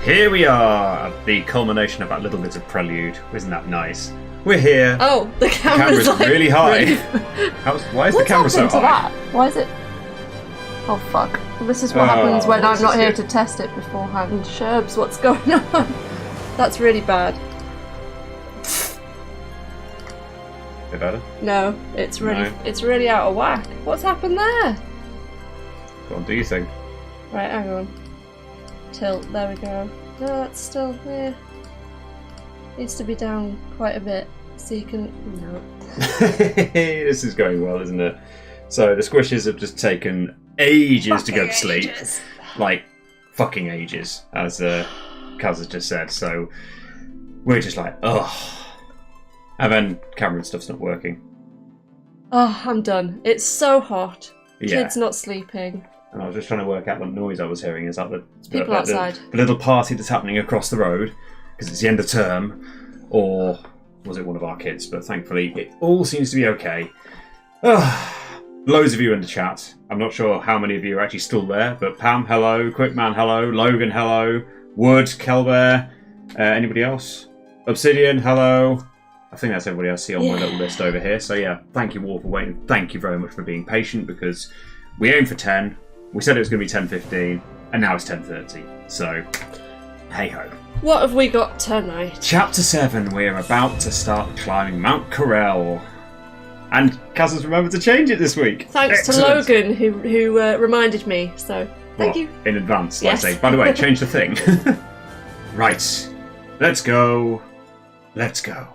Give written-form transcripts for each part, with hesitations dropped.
Here we are at the culmination of that little bit of prelude. Isn't that nice? We're here. Oh, the camera's like, really high. Really... Why is the camera so high? That? Why is it? Oh fuck! This is what happens when I'm not here to test it beforehand. Sherbs, what's going on? That's really bad. Bit better? No, it's really out of whack. What's happened there? Go on, do you think? Right, hang on. Tilt. There we go. No, that's still there. Needs to be down quite a bit so you can. No. This is going well, isn't it? So the squishes have just taken ages to go to sleep, like fucking ages, as Kaz has just said. So we're just like, ugh, and then camera and stuff's not working. Oh, I'm done. It's so hot. Yeah. Kids not sleeping. And I was just trying to work out what noise I was hearing. Is that people outside? The little party that's happening across the road because it's the end of term, or was it one of our kids? But thankfully, it all seems to be okay. Loads of you in the chat. I'm not sure how many of you are actually still there, but Pam, hello. Quickman, hello. Logan, hello. Wood, KelBear. Anybody else? Obsidian, hello. I think that's everybody I see on my little list over here. So yeah, thank you all for waiting. Thank you very much for being patient because we aimed for 10. We said it was going to be 10:15, and now it's 10:30. So, hey ho. What have we got tonight? Chapter 7. We're about to start climbing Mount Corel. And Kaz has remembered to change it this week. Thanks Excellent. to Logan, who reminded me. So thank you in advance. Yes. Let's say. By the way, change the thing. Right, let's go. Let's go.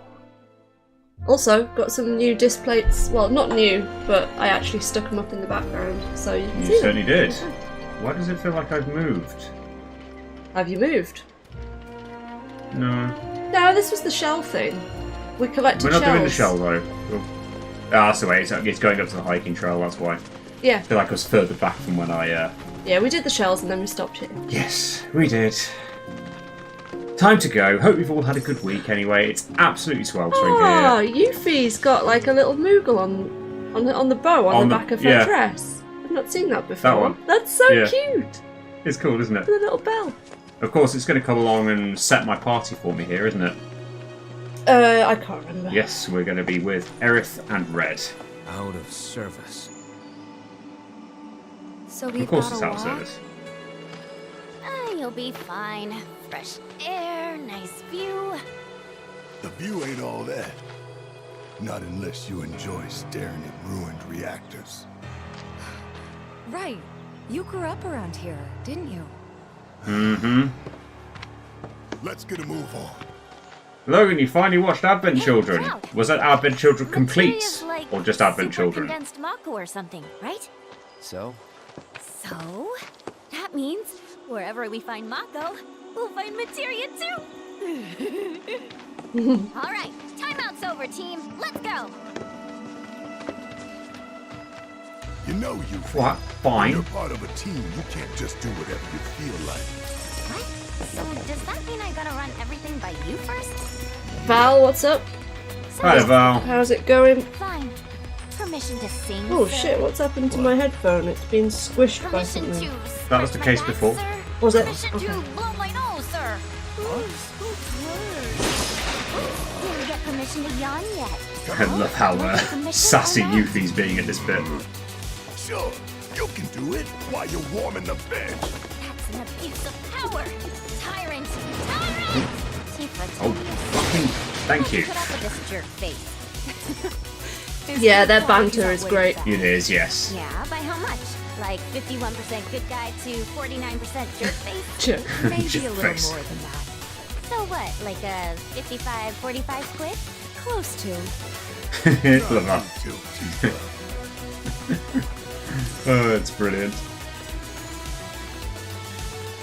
Also, got some new disc plates. Well, not new, but I actually stuck them up in the background, so you can see. You certainly them. did. Why does it feel like I've moved? Have you moved? No. No, this was the shell thing. We collected shells. We're not doing the shell though. That's the way. It's going up to the hiking trail. That's why. Yeah. I feel like I was further back from when I. Yeah, we did the shells and then we stopped here. Yes, we did. Time to go. Hope you've all had a good week anyway. It's absolutely sweltering here. Oh, Yuffie's got like a little moogle on the bow on the back of her dress. I've not seen that before. That one. That's so cute. It's cool, isn't it? With a little bell. Of course, it's going to come along and set my party for me here, isn't it? I can't remember. Yes, we're going to be with Aerith and Red. Out of service. So we've Of course got it's a out of walk? service. You'll be fine. Fresh air, nice view. The view ain't all that. Not unless you enjoy staring at ruined reactors. Right. You grew up around here, didn't you? Mm-hmm. Let's get a move on. Logan, you finally watched Advent Children. Cloud. Was that Advent Children complete? Materia's like Or just Advent super Children? condensed Mako or something, right? So? So, that means wherever we find Mako, we'll find materia too. All right, timeout's over, team. Let's go. You know you. What? Fine. When you're part of a team, you can't just do whatever you feel like. What? So does that mean I gotta run everything by you first? Val, what's up? Hi, Val. How's it going? Fine. Permission to sing. Oh sir. shit, what's happened to my headphone? It's been squished by Permission something. to That was the case before. Sir. Was it? Permission Okay. to blow my nose, sir. Didn't get permission to yawn yet. I love how sassy Yuffie's being at this bit. Sure, you can do it while you're warming the bench. That's an abuse of power. Tyrant. Tyrant! Oh, fucking thank you. Put up with this jerk face. Yeah, their banter is great. It is, yes. Yeah, by how much? Like 51% good guy to 49% jerk face? Sure. Maybe a Jerk little face. more than that. So what, like a 55-45 split? Close to. Love that. Oh, it's brilliant.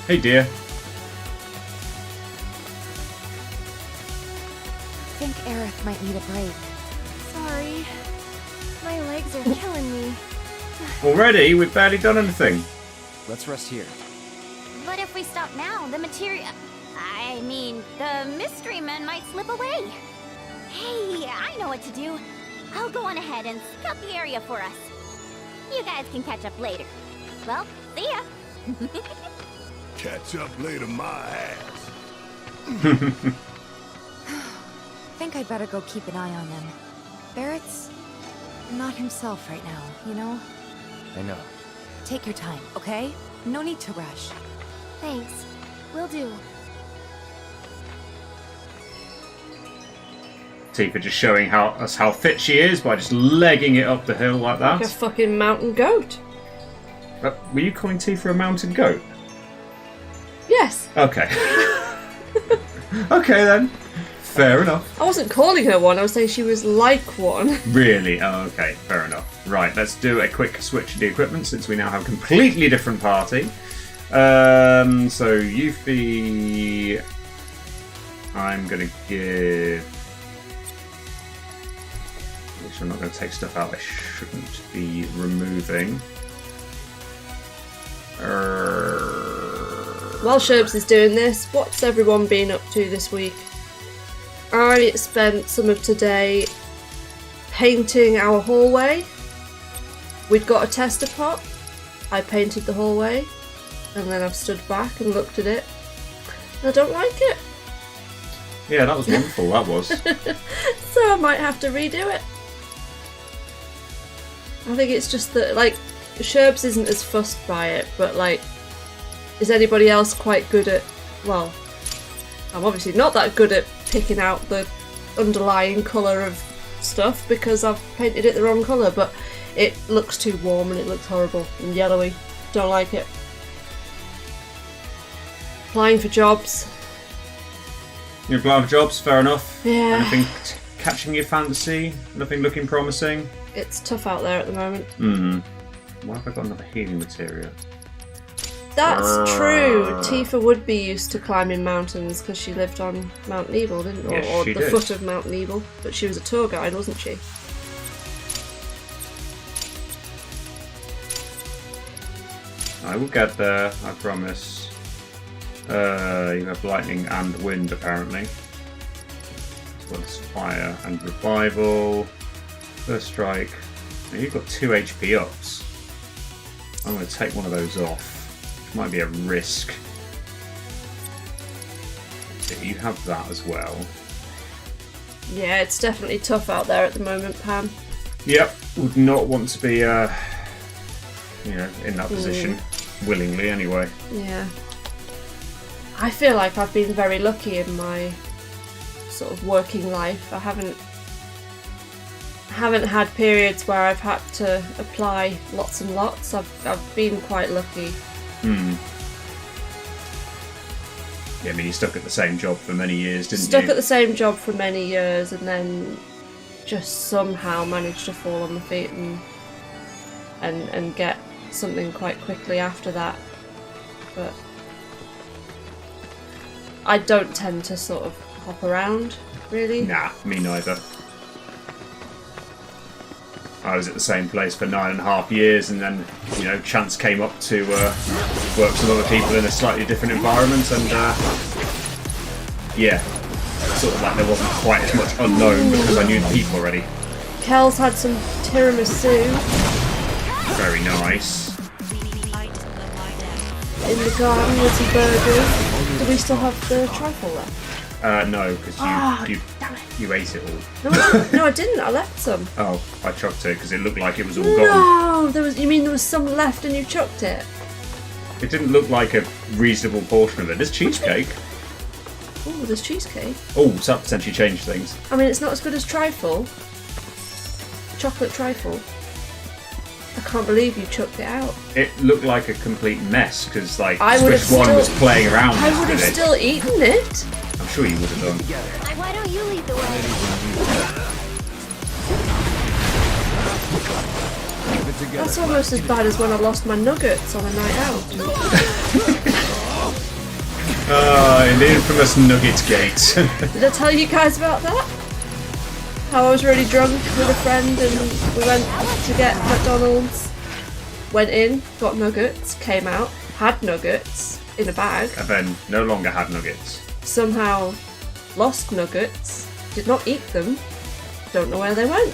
Hey, dear. I think Aerith might need a break. Sorry. My legs are killing me. Already? We've barely done anything. Let's rest here. But if we stop now, the materia... I mean, the mystery men might slip away. Hey, I know what to do. I'll go on ahead and scout the area for us. You guys can catch up later. Well, see ya. Catch up later, my ass. Think I'd better go keep an eye on them. Barrett's not himself right now, you know? I know. Take your time, okay? No need to rush. Thanks. Will do. Tifa just showing us how fit she is by just legging it up the hill like that. Like a fucking mountain goat. Were you calling Tifa a mountain goat? Yes. Okay. Okay then. Fair enough. I wasn't calling her one, I was saying she was like one. Really? Oh, okay. Fair enough. Right, let's do a quick switch to the equipment since we now have a completely different party. So Yuffie, I'm going to give... Make sure I'm not going to take stuff out I shouldn't be removing. While Sherbs is doing this, what's everyone been up to this week? I spent some of today painting our hallway. We'd got a tester pot. I painted the hallway, and then I've stood back and looked at it. I don't like it. Yeah, that was wonderful, that was. So I might have to redo it. I think it's just that, like, Sherbs isn't as fussed by it, but, like, is anybody else quite good at... Well, I'm obviously not that good at picking out the underlying colour of stuff because I've painted it the wrong colour, but it looks too warm and it looks horrible and yellowy. Don't like it. Applying for jobs. You're applying for jobs, fair enough. Yeah. Anything catching your fancy? Nothing looking promising? It's tough out there at the moment. Why have I got another healing material? That's true. Tifa would be used to climbing mountains because she lived on Mount Nebel, didn't she? Yes, Or she the did. foot of Mount Nebel. But she was a tour guide, wasn't she? I will get there, I promise. You have lightning and wind, apparently. As well as fire and revival. First strike. Now you've got 2 HP ups. I'm going to take one of those off. Which might be a risk. So you have that as well. Yeah, it's definitely tough out there at the moment, Pam. Yep, would not want to be, in that position. Willingly, anyway. Yeah. I feel like I've been very lucky in my sort of working life. I haven't had periods where I've had to apply lots and lots. I've been quite lucky. Yeah, I mean, you stuck at the same job for many years, didn't you? Stuck at the same job for many years and then just somehow managed to fall on the feet and get something quite quickly after that. But I don't tend to sort of hop around, really. Nah, me neither. I was at the same place for 9.5 years, and then, chance came up to work with other people in a slightly different environment, and sort of like there wasn't quite as much unknown because I knew the people already. Kel's had some tiramisu Very nice. in the garden with some burgers. Do we still have the trifle left? No, because you ate it all. No, I didn't. I left some. Oh, I chucked it because it looked like it was all gone. No, you mean there was some left and you chucked it? It didn't look like a reasonable portion of it. There's cheesecake. Oh, there's cheesecake. Oh, so that potentially changed things. I mean, it's not as good as trifle. Chocolate trifle. I can't believe you chucked it out. It looked like a complete mess because, like, I would have Swish One still- was playing around I would have with it. still eaten it. I'm sure you would have done. Why don't you lead the way? That's almost as bad as when I lost my nuggets on a night out. In the infamous Nugget Gate. Did I tell you guys about that? How I was really drunk with a friend and we went to get McDonald's. Went in, got nuggets, came out, had nuggets in a bag. And then no longer had nuggets. Somehow lost nuggets, did not eat them, don't know where they went.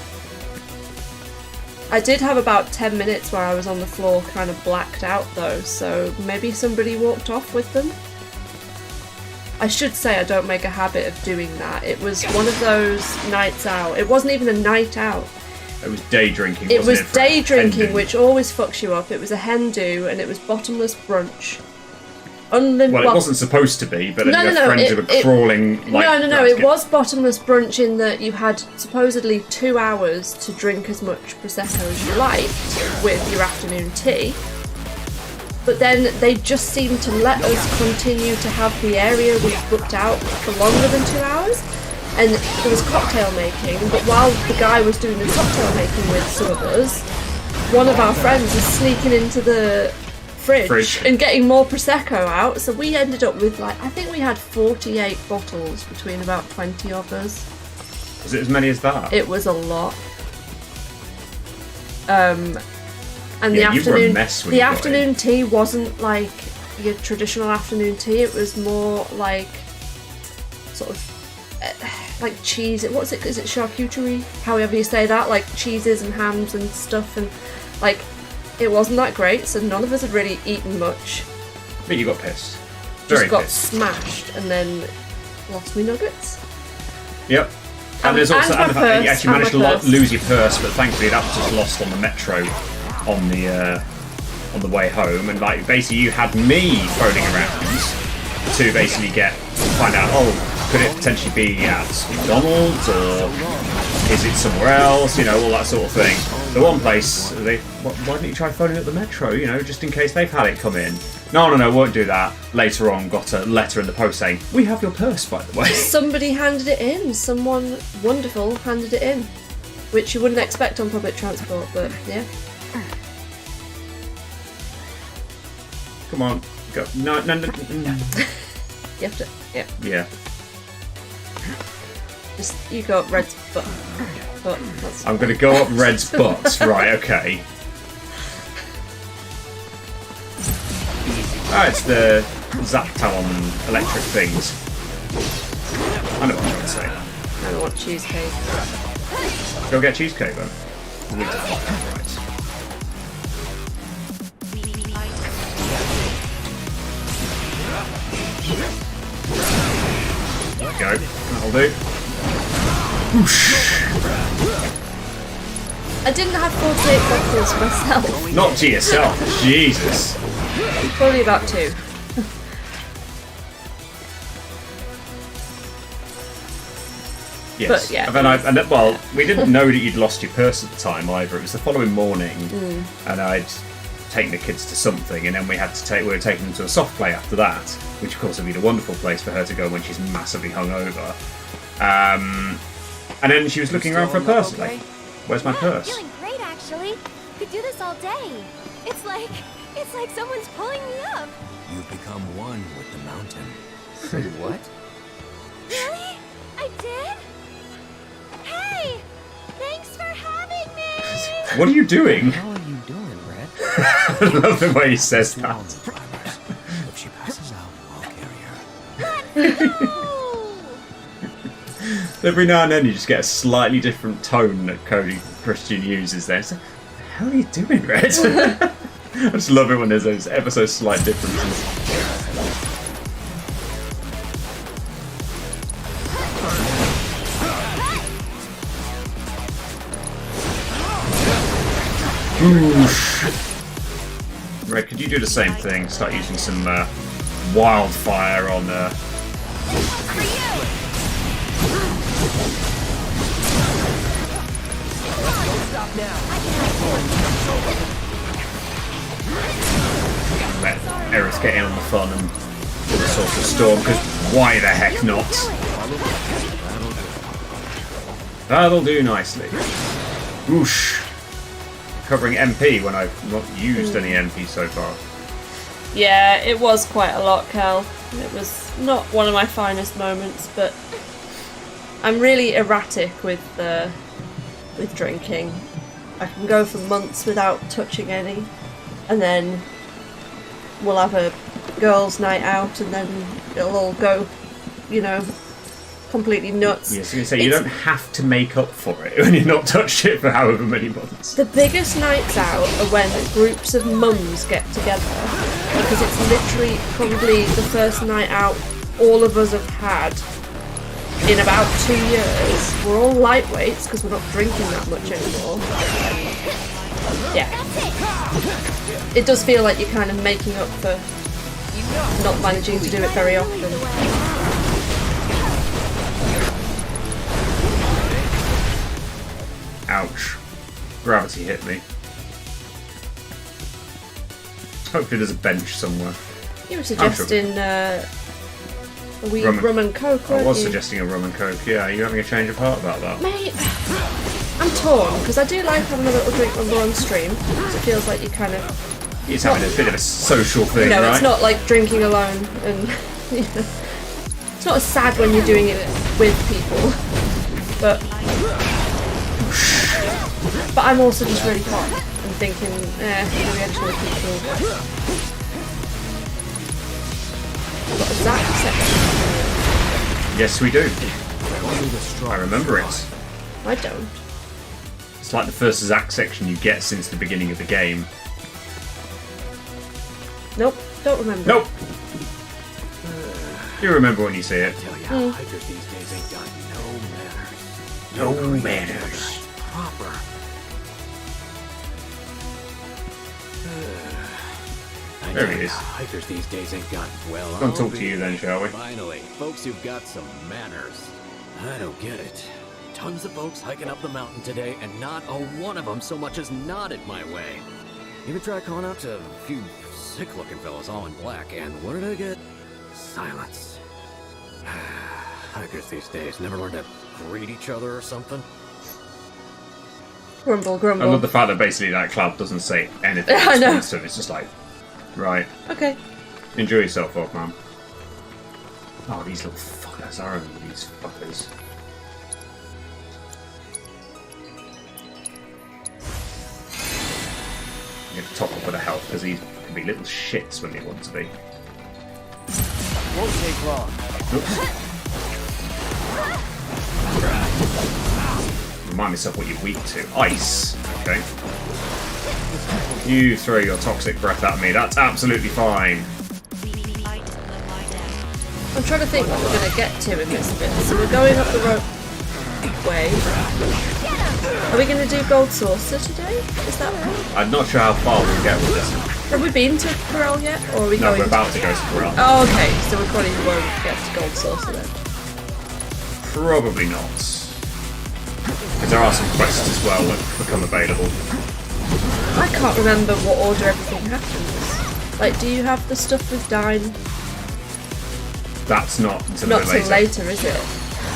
I did have about 10 minutes where I was on the floor kind of blacked out though, so maybe somebody walked off with them. I should say I don't make a habit of doing that. It was one of those nights out. It wasn't even a night out. It was day drinking. It was wasn't day for hen drinking, do? which always fucks you up. It was a hen do, and it was bottomless brunch. Well, it wasn't supposed to be, but then your friends who were crawling like... No, it was bottomless brunch in that you had supposedly 2 hours to drink as much Prosecco as you liked with your afternoon tea. But then they just seemed to let us continue to have the area we booked out for longer than 2 hours. And there was cocktail making, but while the guy was doing the cocktail making with some of us, one of our friends was sneaking into the fridge and getting more Prosecco out. So we ended up with, like, I think we had 48 bottles between about 20 of us. Was it as many as that? It was a lot. And Yeah, the you were a afternoon, mess when the you got afternoon tea wasn't like your traditional afternoon tea. It was more like sort of like cheese. What's it? Is it charcuterie? However you say that, like cheeses and hams and stuff, and like it wasn't that great. So none of us had really eaten much. But you got pissed. Just Very got pissed. smashed, and then lost me nuggets. Yep. And there's also and my the fact that you purse, actually managed to and my purse. lose your purse, but thankfully that was just lost on the metro on the way home, and like basically you had me phoning around to basically find out, could it potentially be at McDonald's or is it somewhere else, all that sort of thing. The one place, why didn't you try phoning at the metro, just in case they've had it come in? No, won't do that. Later on, got a letter in the post saying, we have your purse, by the way. Somebody handed it in. Someone wonderful handed it in, which you wouldn't expect on public transport, but yeah. Come on, go. No. You have to, yeah. Yeah. Just, you go up Red's butt. That's I'm going to go up Red's butt. Right, okay. It's the Zap Talon electric things. I know what I'm going to say. I don't want cheesecake. Go get cheesecake then. We need to find that right. There we go. That'll do. Whoosh. I didn't have 48 bottles myself. Not to yourself. Jesus. Probably about 2. Yes. But, yeah. And then well, we didn't know that you'd lost your purse at the time either. It was the following morning, and I'd taken the kids to something, and then we were taking them to a soft play after that, which of course would be the wonderful place for her to go when she's massively hungover. And then she was looking around for a purse. Okay? Like, where's my purse? Feeling great, actually. Could do this all day. It's like someone's pulling me up. You've become one with the mountain. Say what? Really? I did? Hey! Thanks for having me! What are you doing? How are you doing, Red? I love the way he says Still on that. the primers. If she passes out, I'll carry her. Every now and then you just get a slightly different tone that Cody Christian uses there. It's like, what the hell are you doing, Red? I just love it when there's those ever so slight differences. Oosh. Red, could you do the same thing? Start using some wildfire on let Aerith get in on the fun and do the sort of storm, because why the heck not? That'll do nicely. Whoosh. Covering MP when I've not used any MP so far. Yeah, it was quite a lot, Kel. It was not one of my finest moments, but I'm really erratic with drinking. I can go for months without touching any, and then we'll have a girls' night out, and then it'll all go, completely nuts. Yes, you say you don't have to make up for it when you've not touched it for however many months. The biggest nights out are when groups of mums get together, because it's literally probably the first night out all of us have had in about 2 years. We're all lightweights because we're not drinking that much anymore. Yeah. It does feel like you're kind of making up for not managing to do it very often. Ouch. Gravity hit me. Hopefully there's a bench somewhere. You were suggesting a wee rum and coke, I weren't was you? suggesting a rum and coke, yeah. Are you having a change of heart about that? Mate, I'm torn, because I do like having a little drink when we're on stream. It feels like you kind of... It's having a bit of a social thing, No, right? it's not like drinking alone, and you know, it's not as sad when you're doing it with people. But I'm also just really hot and thinking, maybe I just want to keep cool. What is that section? Yes, we do. I remember it. I don't. It's like the first Zack section you get since the beginning of the game. Nope, don't remember. Nope! You remember when you see it. Tell ya, hikers these days ain't got no manners. No manners. Proper. There he is. Hikers these days ain't got well. Go and talk to you then, shall we? Finally, folks who've got some manners. I don't get it. Tons of folks hiking up the mountain today, and not a one of them so much as nodded my way. Even tried calling out to a few sick-looking fellas all in black, and what did I get? Silence. Hikers these days never learn to greet each other or something. Grumble, I grumble. love the fact that basically that club doesn't say anything I know. responsive. It's just like, right, Okay. enjoy yourself, old man. Oh, these little fuckers. I remember these fuckers. You have to top up with a health because these can be little shits when they want to be. Won't take long. Oops. Remind myself what you're weak to. Ice. Okay. You throw your toxic breath at me. That's absolutely fine. I'm trying to think what we're going to get to in this bit. So we're going up the rope way. Are we going to do Gold Saucer today? Is that right? I'm not sure how far we'll get with this. Have we been to Corel yet? Or are we No, going we're about to go to Corel. Oh, okay. So we probably won't get to Gold Saucer then. Probably not. Because there are some quests as well that become available. I can't remember what order everything happens. Like, do you have the stuff with Dine? That's not until Not a bit till later, is it?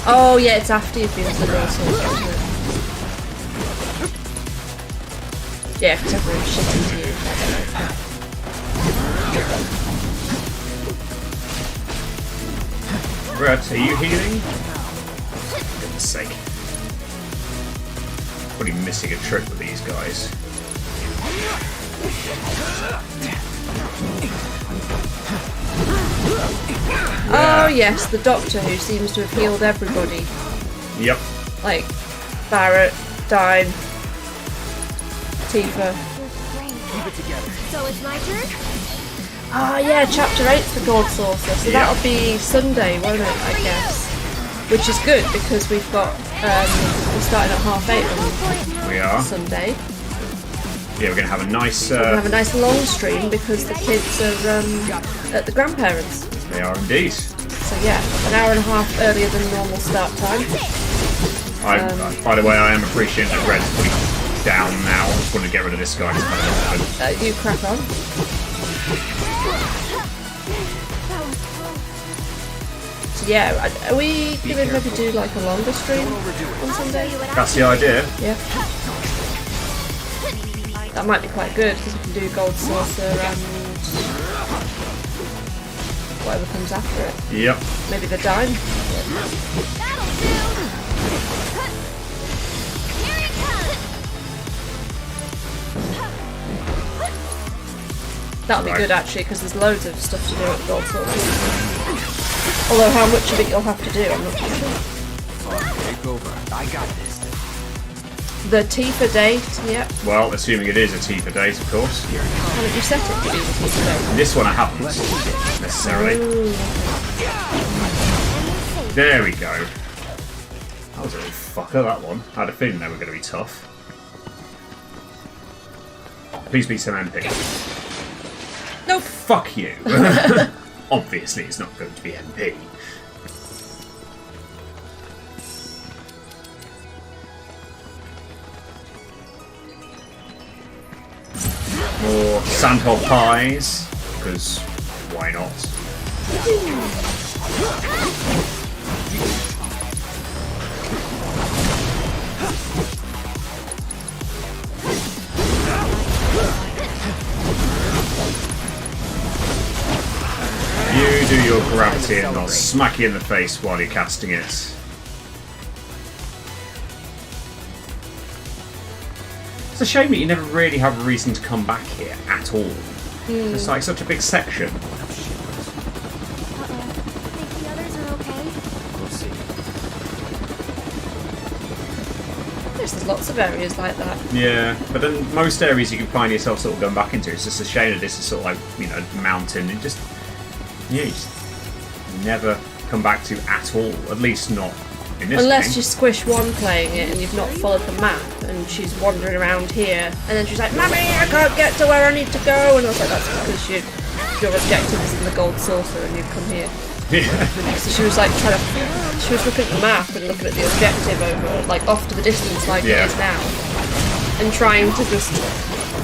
Oh, yeah, it's after you've been to the Gold Saucer, isn't it? Yeah, because everyone's shitting to you. Red, are you healing? For goodness sake. Probably missing a trick with these guys. Oh yes, the doctor who seems to have healed everybody. Yep. Like Barrett, Dine, Tifa. So it's my turn? Ah yeah, chapter 8's the Gold Saucer, so Yep. that'll be Sunday, won't it, I guess? Which is good because we've got we're starting at 8:30 on We are. Sunday. Yeah, we're going to have a nice... We'll have a nice long stream because the kids are at the grandparents'. They are indeed. So yeah, an hour and a half earlier than normal start time. By the way, I am appreciating that Red's pretty down now. I just want to get rid of this guy. You crack on. So yeah, are we going to maybe do like a longer stream on Sunday? That's the idea. Yeah. That might be quite good because we can do Gold Saucer and whatever comes after it. Yep. Maybe the Dime. That'll be Right. good actually because there's loads of stuff to do at Gold Saucer. Although how much of it you'll have to do, I'm not too sure. Take over. I got this. The Tifa date, yeah. Well, assuming it is a Tifa date, of course. Haven't you set it to be the Tifa date? This one I haven't, necessarily. Ooh. There we go. That was a little fucker, that one. I had a feeling they were going to be tough. Please be some MP. Nope. Fuck you. Obviously, it's not going to be MP. More sandhole pies, because why not? You do your gravity and I'll smack you in the face while you're casting it. It's a shame that you never really have a reason to come back here at all. It's like such a big section. Think the others are okay? We'll see. There's lots of areas like that. Yeah, but then most areas you can find yourself sort of going back into. It's just a shame that this is sort of like, you know, mountain. And just, yeah, you just never come back to at all. At least not in this Unless game. you squish one playing it and you've not followed the map and she's wandering around here and then she's like, Mummy, I can't get to where I need to go, and I was like, that's because your objective is in the gold saucer and you've come here. Yeah. So she was like she was looking at the map and looking at the objective over, like off to the distance like it is now, and trying to just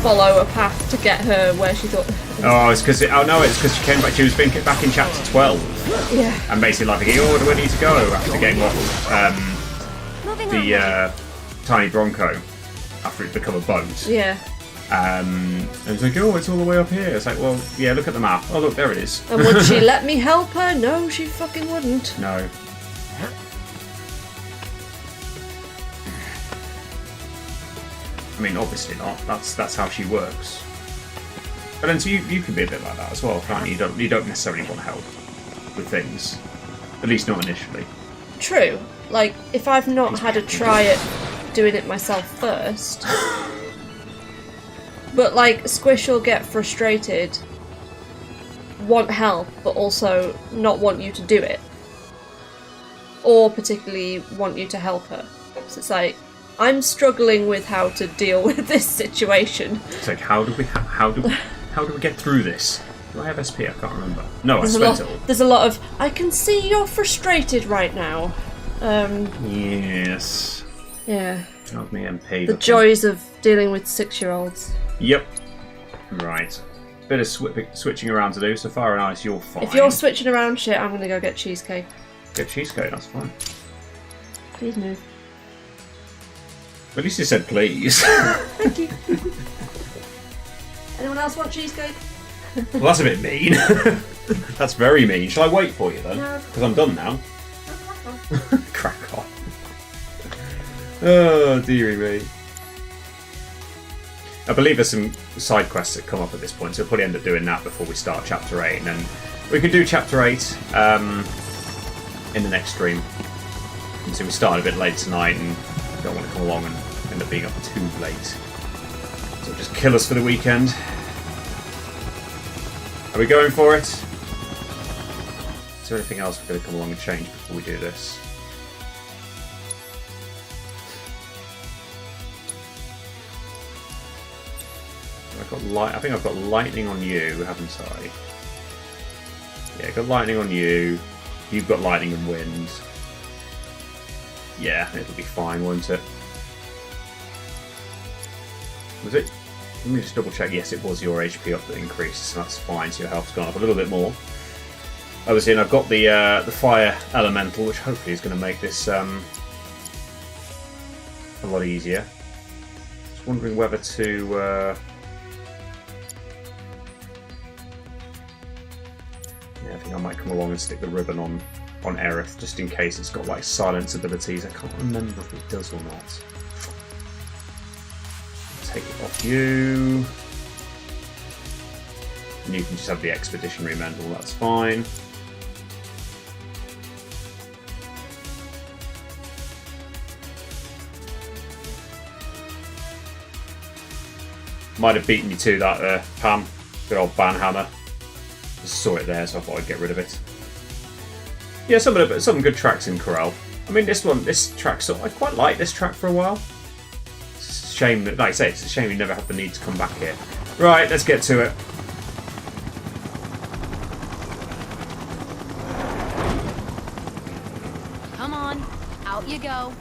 follow a path to get her where she thought. Oh, it's because it's because she came back. She was back in chapter 12. Yeah. And basically like, oh, where do I need to go after getting off the tiny Bronco after it's become a boat. Yeah. And it's like, oh, it's all the way up here. It's like, well, yeah, look at the map. Oh, look, there it is. And would she let me help her? No, she fucking wouldn't. No. I mean, obviously not. That's how she works. But then so you can be a bit like that as well, can't you? You don't necessarily want help with things. At least not initially. True. Like, if I've not had a try at doing it myself first. But, like, Squish will get frustrated, want help, but also not want you to do it. Or particularly want you to help her. So it's like, I'm struggling with how to deal with this situation. It's like, how do we get through this? Do I have SP? I can't remember. No, I spent it all. There's a lot of, I can see you're frustrated right now. Yes. Yeah. Not me MP. The joys of dealing with 6-year-olds. Yep. Right. Bit of switching around to do. So far, nice. You're fine. If you're switching around shit, I'm gonna go get cheesecake. Get cheesecake. That's fine. Please move. At least you said please. Thank you. Anyone else want cheesecake? Well, that's a bit mean. That's very mean. Shall I wait for you then? No. Because I'm done now. Crack on. Oh, dearie me. I believe there's some side quests that come up at this point, so we'll probably end up doing that before we start Chapter 8, and then we can do Chapter 8 in the next stream. And so we started a bit late tonight and don't want to come along and end up being up too late. So just kill us for the weekend. Are we going for it? Is there anything else we're going to come along and change before we do this? I think I've got lightning on you, haven't I? Yeah, I've got lightning on you. You've got lightning and wind. Yeah, it'll be fine, won't it? Was it? Let me just double check. Yes, it was your HP up that increased, so that's fine. So your health's gone up a little bit more. Obviously, and I've got the fire elemental, which hopefully is going to make this a lot easier. Just wondering whether to. Yeah, I think I might come along and stick the ribbon on Aerith, just in case it's got like silence abilities. I can't remember if it does or not. Take it off you. And you can just have the expeditionary mental, that's fine. Might have beaten you to that, Pam. Good old banhammer. Just saw it there, so I thought I'd get rid of it. Yeah, some good tracks in Corel. I mean, this track, I quite like this track for a while. It's a shame that, like I say, it's a shame we never had the need to come back here. Right, let's get to it. Come on, out you go.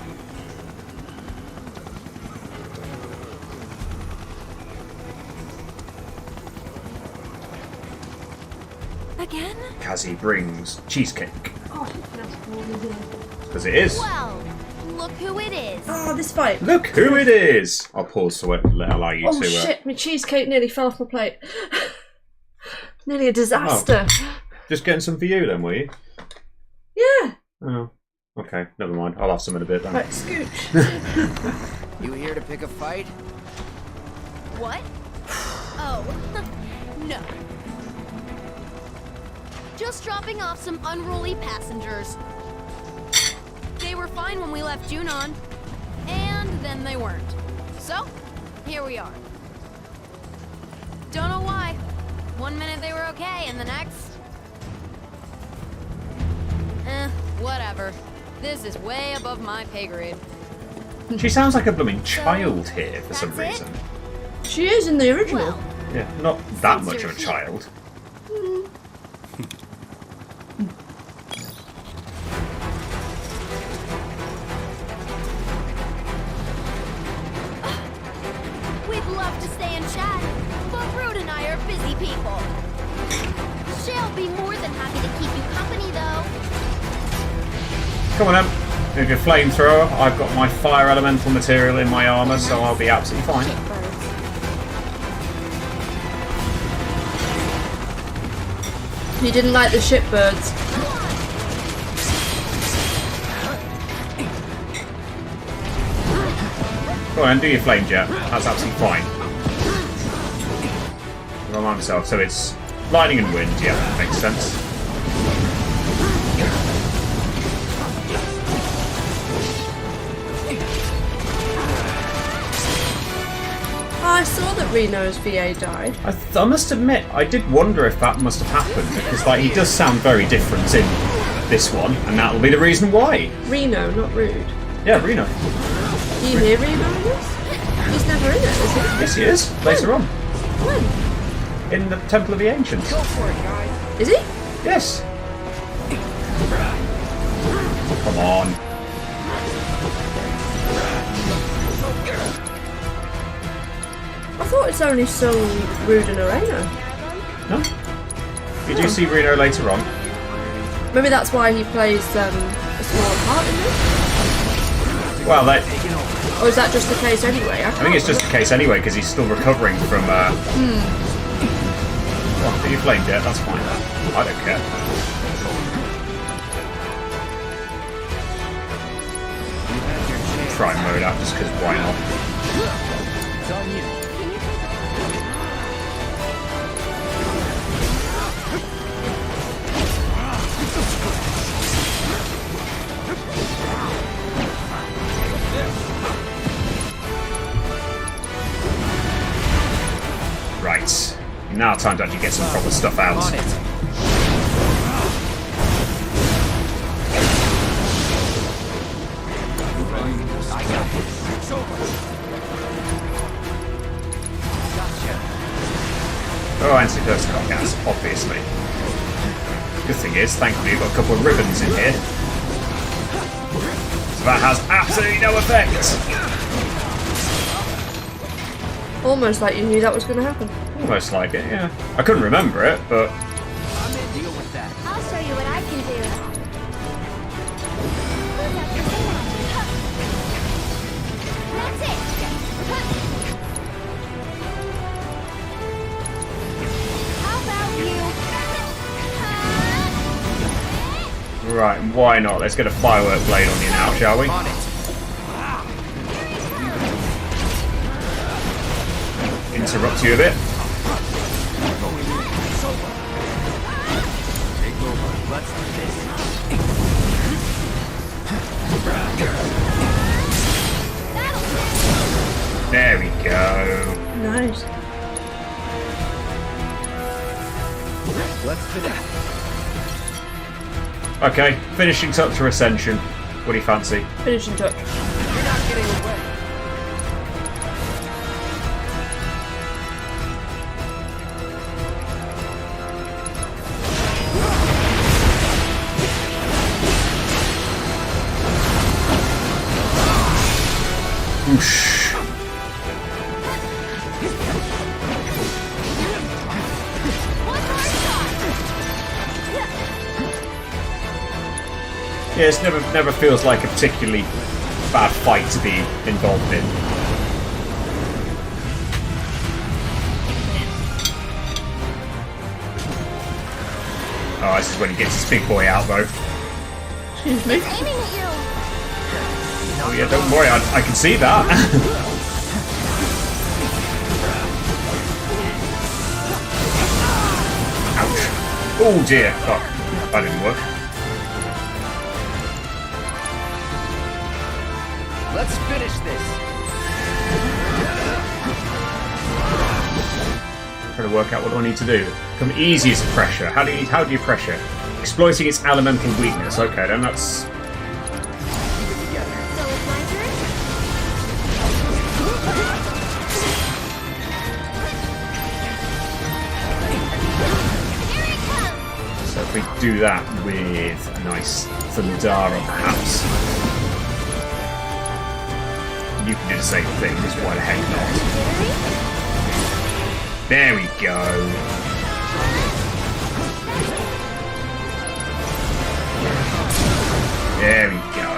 Again? Kazi brings cheesecake. Oh, that's cool. Because it is. Well, look who it is. Oh, this fight. Look who it is! I'll pause so it allow you Oh to... shit, my cheesecake nearly fell off my plate. Nearly a disaster. Oh. Just getting some for you then, were you? Yeah. Oh, okay, never mind. I'll have some in a bit then. Right, scooch. You here to pick a fight? What? Oh, no. Just dropping off some unruly passengers. They were fine when we left Junon, and then they weren't. So, here we are. Don't know why. One minute they were okay, and the next... whatever. This is way above my pay grade. She sounds like a blooming child here for some that's it? reason. She is in the original. Well, Yeah, not that Since much you're of a here. child. we'd love to stay and chat, but Rude and I are busy people. She'll be more than happy to keep you company, though. Come on then. With your flamethrower, I've got my fire elemental material in my armour, so I'll be absolutely fine. You didn't like the shipbirds. Go on, do your flame jet. That's absolutely fine. Remind myself. So it's lightning and wind. Yeah, makes sense. Oh, I saw that Reno's VA died. I must admit, I did wonder if that must have happened because, like, he does sound very different in this one, and that'll be the reason why. Reno, not Rude. Yeah, Reno. Do you hear Reno in this? He's never in it, is he? Yes, he is. Later on, When? in the Temple of the Ancients. Is he? Yes. Come on. I thought it's only sung Rude and Arena. No. You do see Reno later on. Maybe that's why he plays a smaller part in it? Well, Or is that just the case anyway? I think it's just the case anyway because he's still recovering from. Well, do you flame jet? That's fine. I don't care. Try mode out just because why not? It's on you. Right. Now time to actually get some proper stuff out. On it. I got it. It's over. Gotcha. Oh, anti-curse gas, obviously. Good thing is, thankfully, we've got a couple of ribbons in here. So that has absolutely no effect! Almost like you knew that was going to happen. Almost like it, yeah. I couldn't remember it, but I'm gonna deal with that. I'll show you what I can do. That's it. How about you? right, why not? Let's get a firework blade on you now, shall we? On it. Interrupt you a bit. Take over. Let's do this. There we go. Nice. Let's finish. Okay, finishing touch or ascension. What do you fancy? Finishing touch. You're not getting away. Whoosh. Yeah, it never feels like a particularly bad fight to be involved in. Oh, this is when he gets his big boy out, though. Excuse me. Aiming at you. Oh yeah, don't worry, I can see that. Ouch. Oh dear. Oh, that didn't work. Let's finish this. Trying to work out what do I need to do. Become easy as a pressure. How do you pressure? Exploiting its elemental weakness. Okay, then that's. So it's my turn? Here it comes. So if we do that with a nice Thundara, perhaps. You can do the same thing, just why the heck not? There we go. There we go.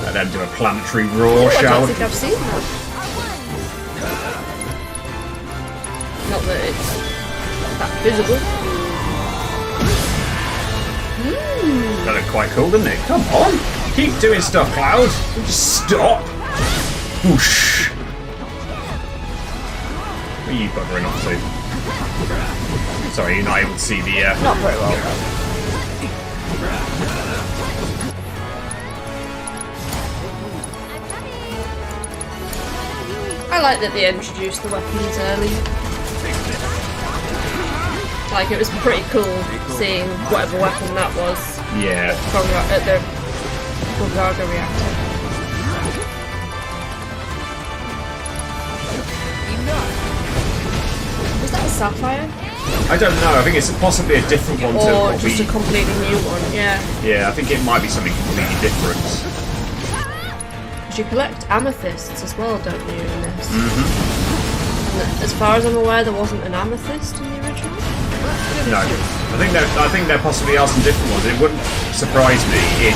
Let them do a planetary roar, I shall don't we? think I've seen that. Not that it's that visible. That looked quite cool, didn't it? Come on! Keep doing stuff, Cloud! Just stop! Whoosh! What are you buggering off to? Sorry, you're not able to see the... Not very well. I like that they introduced the weapons early. Like, it was pretty cool seeing whatever weapon that was. Yeah. At the Bulgarga reactor. Was that a sapphire? I don't know, I think it's possibly a different one to Or what just we... a completely new one, yeah. Yeah, I think it might be something completely different. Because you collect amethysts as well, don't you, in this? And as far as I'm aware, there wasn't an amethyst in the original. No, I think there possibly are some different ones. It wouldn't surprise me if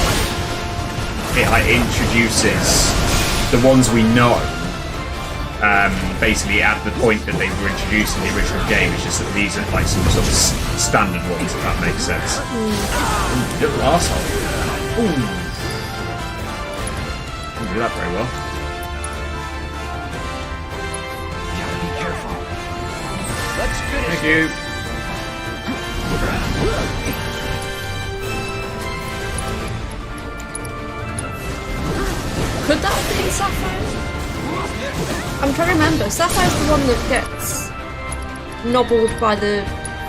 it like, introduces the ones we know. Basically, at the point that they were introduced in the original game, it's just that these are like some sort of standard ones, if that makes sense. Ooh, little arsehole. Ooh. Didn't do that very well. Gotta be careful. Let's finish. Thank you. Could that have been Sapphire? I'm trying to remember. Sapphire's the one that gets nobbled by the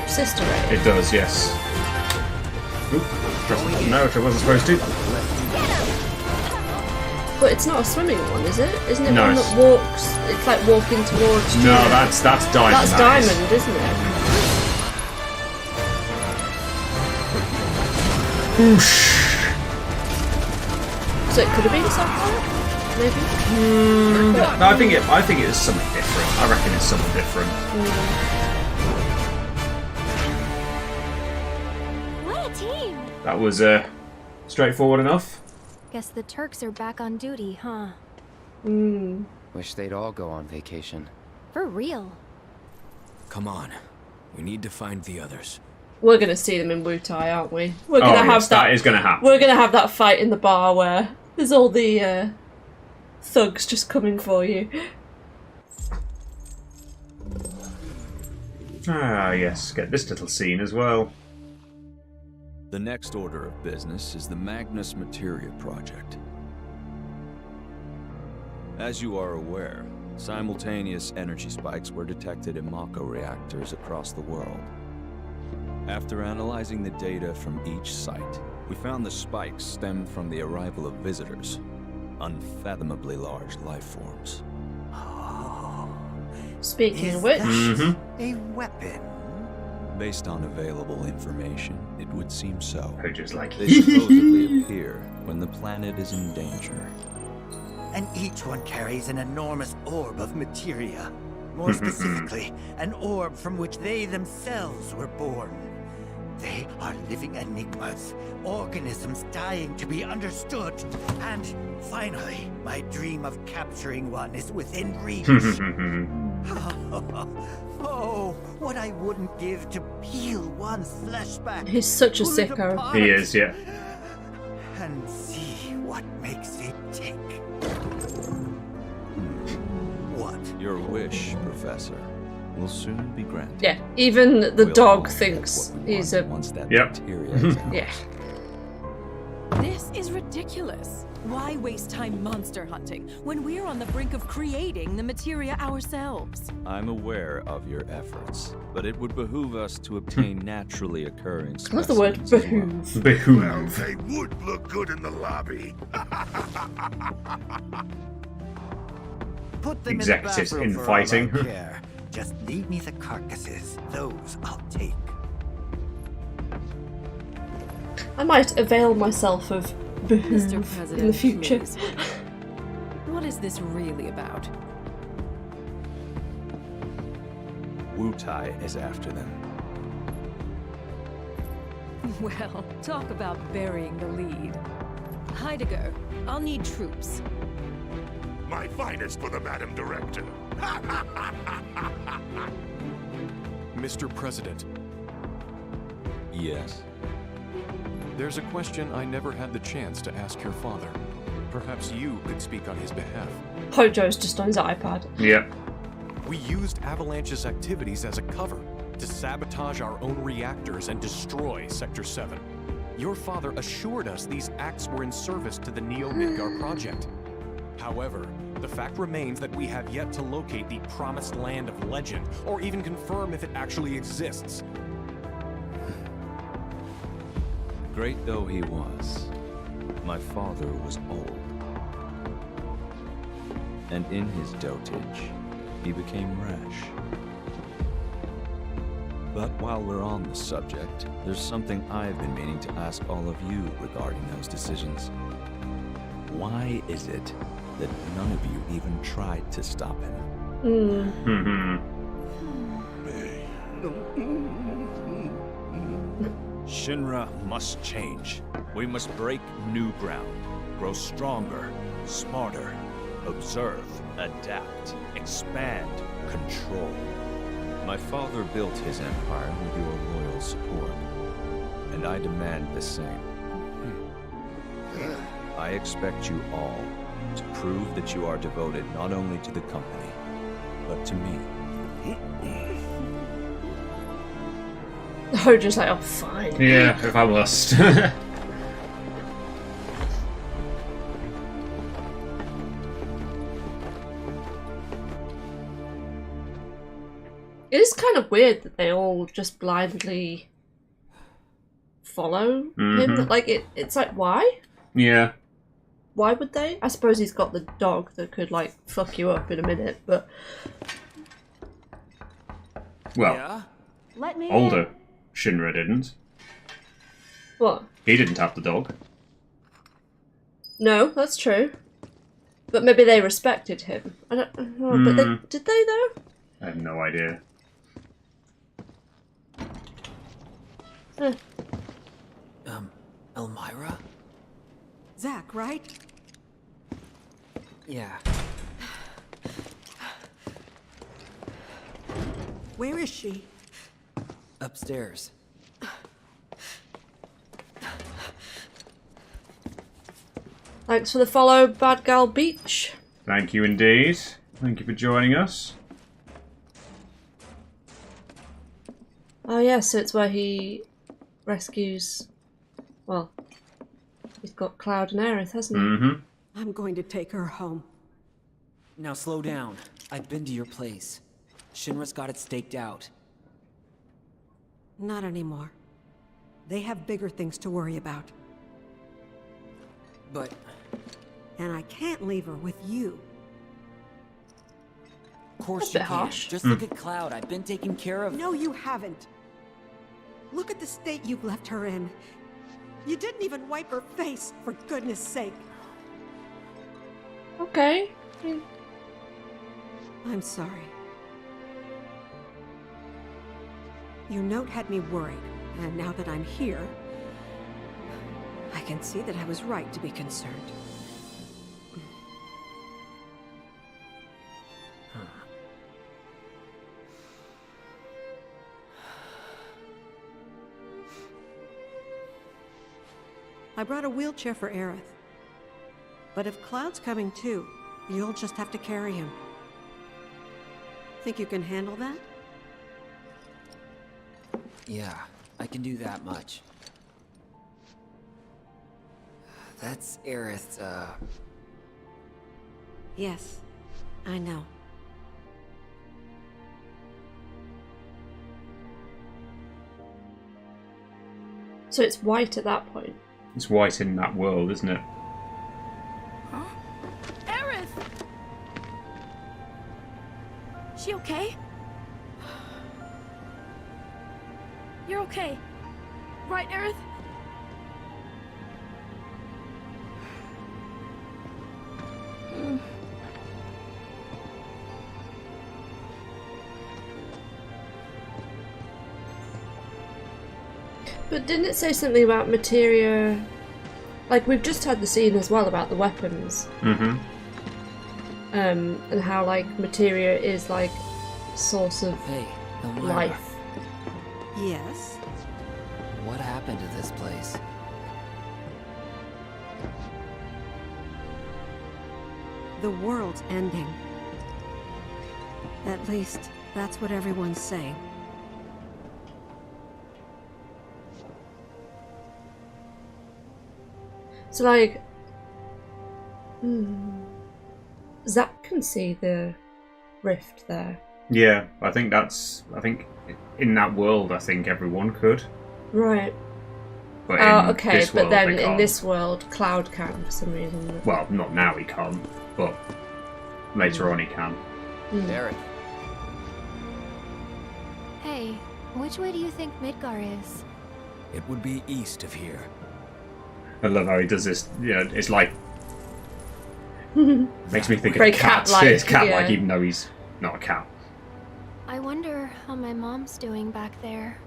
sister ray. It does, yes. Oop, pressed the button now, which I wasn't supposed to. But it's not a swimming one, is it? Isn't it No, one that walks? It's like walking towards. No, Juno. that's Diamond. That's that Diamond, isn't it? Whoosh. So it could have been Sapphire, maybe. No, I think it is something different. I reckon it's something different. What a team! That was straightforward enough. Guess the Turks are back on duty, huh? Wish they'd all go on vacation. For real. Come on. We need to find the others. We're gonna see them in Wutai, aren't we? We're gonna have yes, that is gonna happen. We're gonna have that fight in the bar where there's all the thugs just coming for you. Ah, yes. Get this little scene as well. The next order of business is the Magnus Materia Project. As you are aware, simultaneous energy spikes were detected in Mako reactors across the world. After analyzing the data from each site, we found the spikes stemmed from the arrival of visitors. Unfathomably large life forms. Speaking of which, a weapon? Based on available information, it would seem so. Who just like They supposedly appear when the planet is in danger. And each one carries an enormous orb of materia. More specifically, an orb from which they themselves were born. They are living enigmas, organisms dying to be understood. And finally, my dream of capturing one is within reach. Oh, what I wouldn't give to peel one's flesh back. he's such a pull it sicko. apart, He is, yeah. And see what makes it tick. What? Your wish, Professor, will soon be granted. Yeah, even the We'll dog all get thinks what we he's want a... once that Yep. materia is out. Yeah. This is ridiculous. Why waste time monster hunting when we're on the brink of creating the materia ourselves? I'm aware of your efforts, but it would behoove us to obtain naturally occurring I love the word specimens as well. behoove. Well, Behoove. they would look good in the lobby. Put them Executives in, the bathroom for all infighting. I care. Just leave me the carcasses. Those I'll take. I might avail myself of behoove Mr. President, in the future. please. What is this really about? Wutai is after them. Well, talk about burying the lead. Heidegger, I'll need troops. My finest for the Madam Director. Mr. President, Yes. there's a question I never had the chance to ask your father. Perhaps you could speak on his behalf. Hojo's just on his iPad. Yeah. We used Avalanche's activities as a cover to sabotage our own reactors and destroy Sector 7. Your father assured us these acts were in service to the Neo-Midgar project. However, the fact remains that we have yet to locate the promised land of legend, or even confirm if it actually exists. Great though he was, my father was old. And in his dotage, he became rash. But while we're on the subject, there's something I've been meaning to ask all of you regarding those decisions. Why is it that none of you even tried to stop him? Shinra must change. We must break new ground, grow stronger, smarter, observe, adapt, expand, control. My father built his empire with your loyal support, and I demand the same. I expect you all to prove that you are devoted not only to the company, but to me. Hojo's like, oh, fine. Yeah, if I must. It is kind of weird that they all just blindly follow him. Like, it's like, why? Yeah. Why would they? I suppose he's got the dog that could, like, fuck you up in a minute, but... Well, Yeah? Let me older Shinra didn't. What? He didn't have the dog. No, that's true. But maybe they respected him. I don't know, but did they, though? I have no idea. Elmira? Zach, right? Yeah. Where is she? Upstairs. Thanks for the follow, Bad Gal Beach. Thank you indeed. Thank you for joining us. Oh yeah, so it's where he rescues... Well, he's got Cloud and Aerith, hasn't he? I'm going to take her home. Now slow down. I've been to your place. Shinra's got it staked out. Not anymore. They have bigger things to worry about. But... And I can't leave her with you. Of course That's a you bit can't. harsh. Just look at Cloud. I've been taking care of... No, you haven't. Look at the state you've left her in. You didn't even wipe her face, for goodness sake. Okay. I'm sorry. Your note had me worried, and now that I'm here, I can see that I was right to be concerned. I brought a wheelchair for Aerith. But if Cloud's coming too, you'll just have to carry him. Think you can handle that? Yeah, I can do that much. That's Aerith's, Yes, I know. So it's white at that point. It's white in that world, isn't it? Huh? Aerith! She okay? You're okay. Right, Aerith? But didn't it say something about materia? Like, we've just had the scene as well about the weapons. Mm-hmm. And how, like, materia is, like, source of life. Yes? What happened to this place? The world's ending. At least, that's what everyone's saying. So, like, Zach can see the rift there. Yeah, I think in that world, I think everyone could. Right. But okay, this but world, then they in can't. this world, Cloud can for some reason. Well, not now he can't, but later on he can. Aerith. Hey, which way do you think Midgar is? It would be east of here. I love how he does this. Yeah, it's like makes me think Very of cats. cat-like, It's cat-like, yeah. even though he's not a cat. I wonder how my mom's doing back there.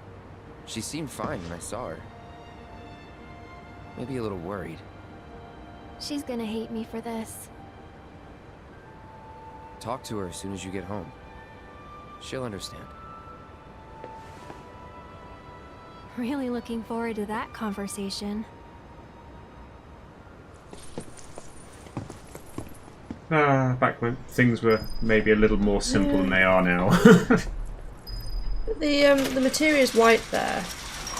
She seemed fine when I saw her. Maybe a little worried. She's gonna hate me for this. Talk to her as soon as you get home. She'll understand. Really looking forward to that conversation. Back when things were maybe a little more simple than they are now. The materia is white there.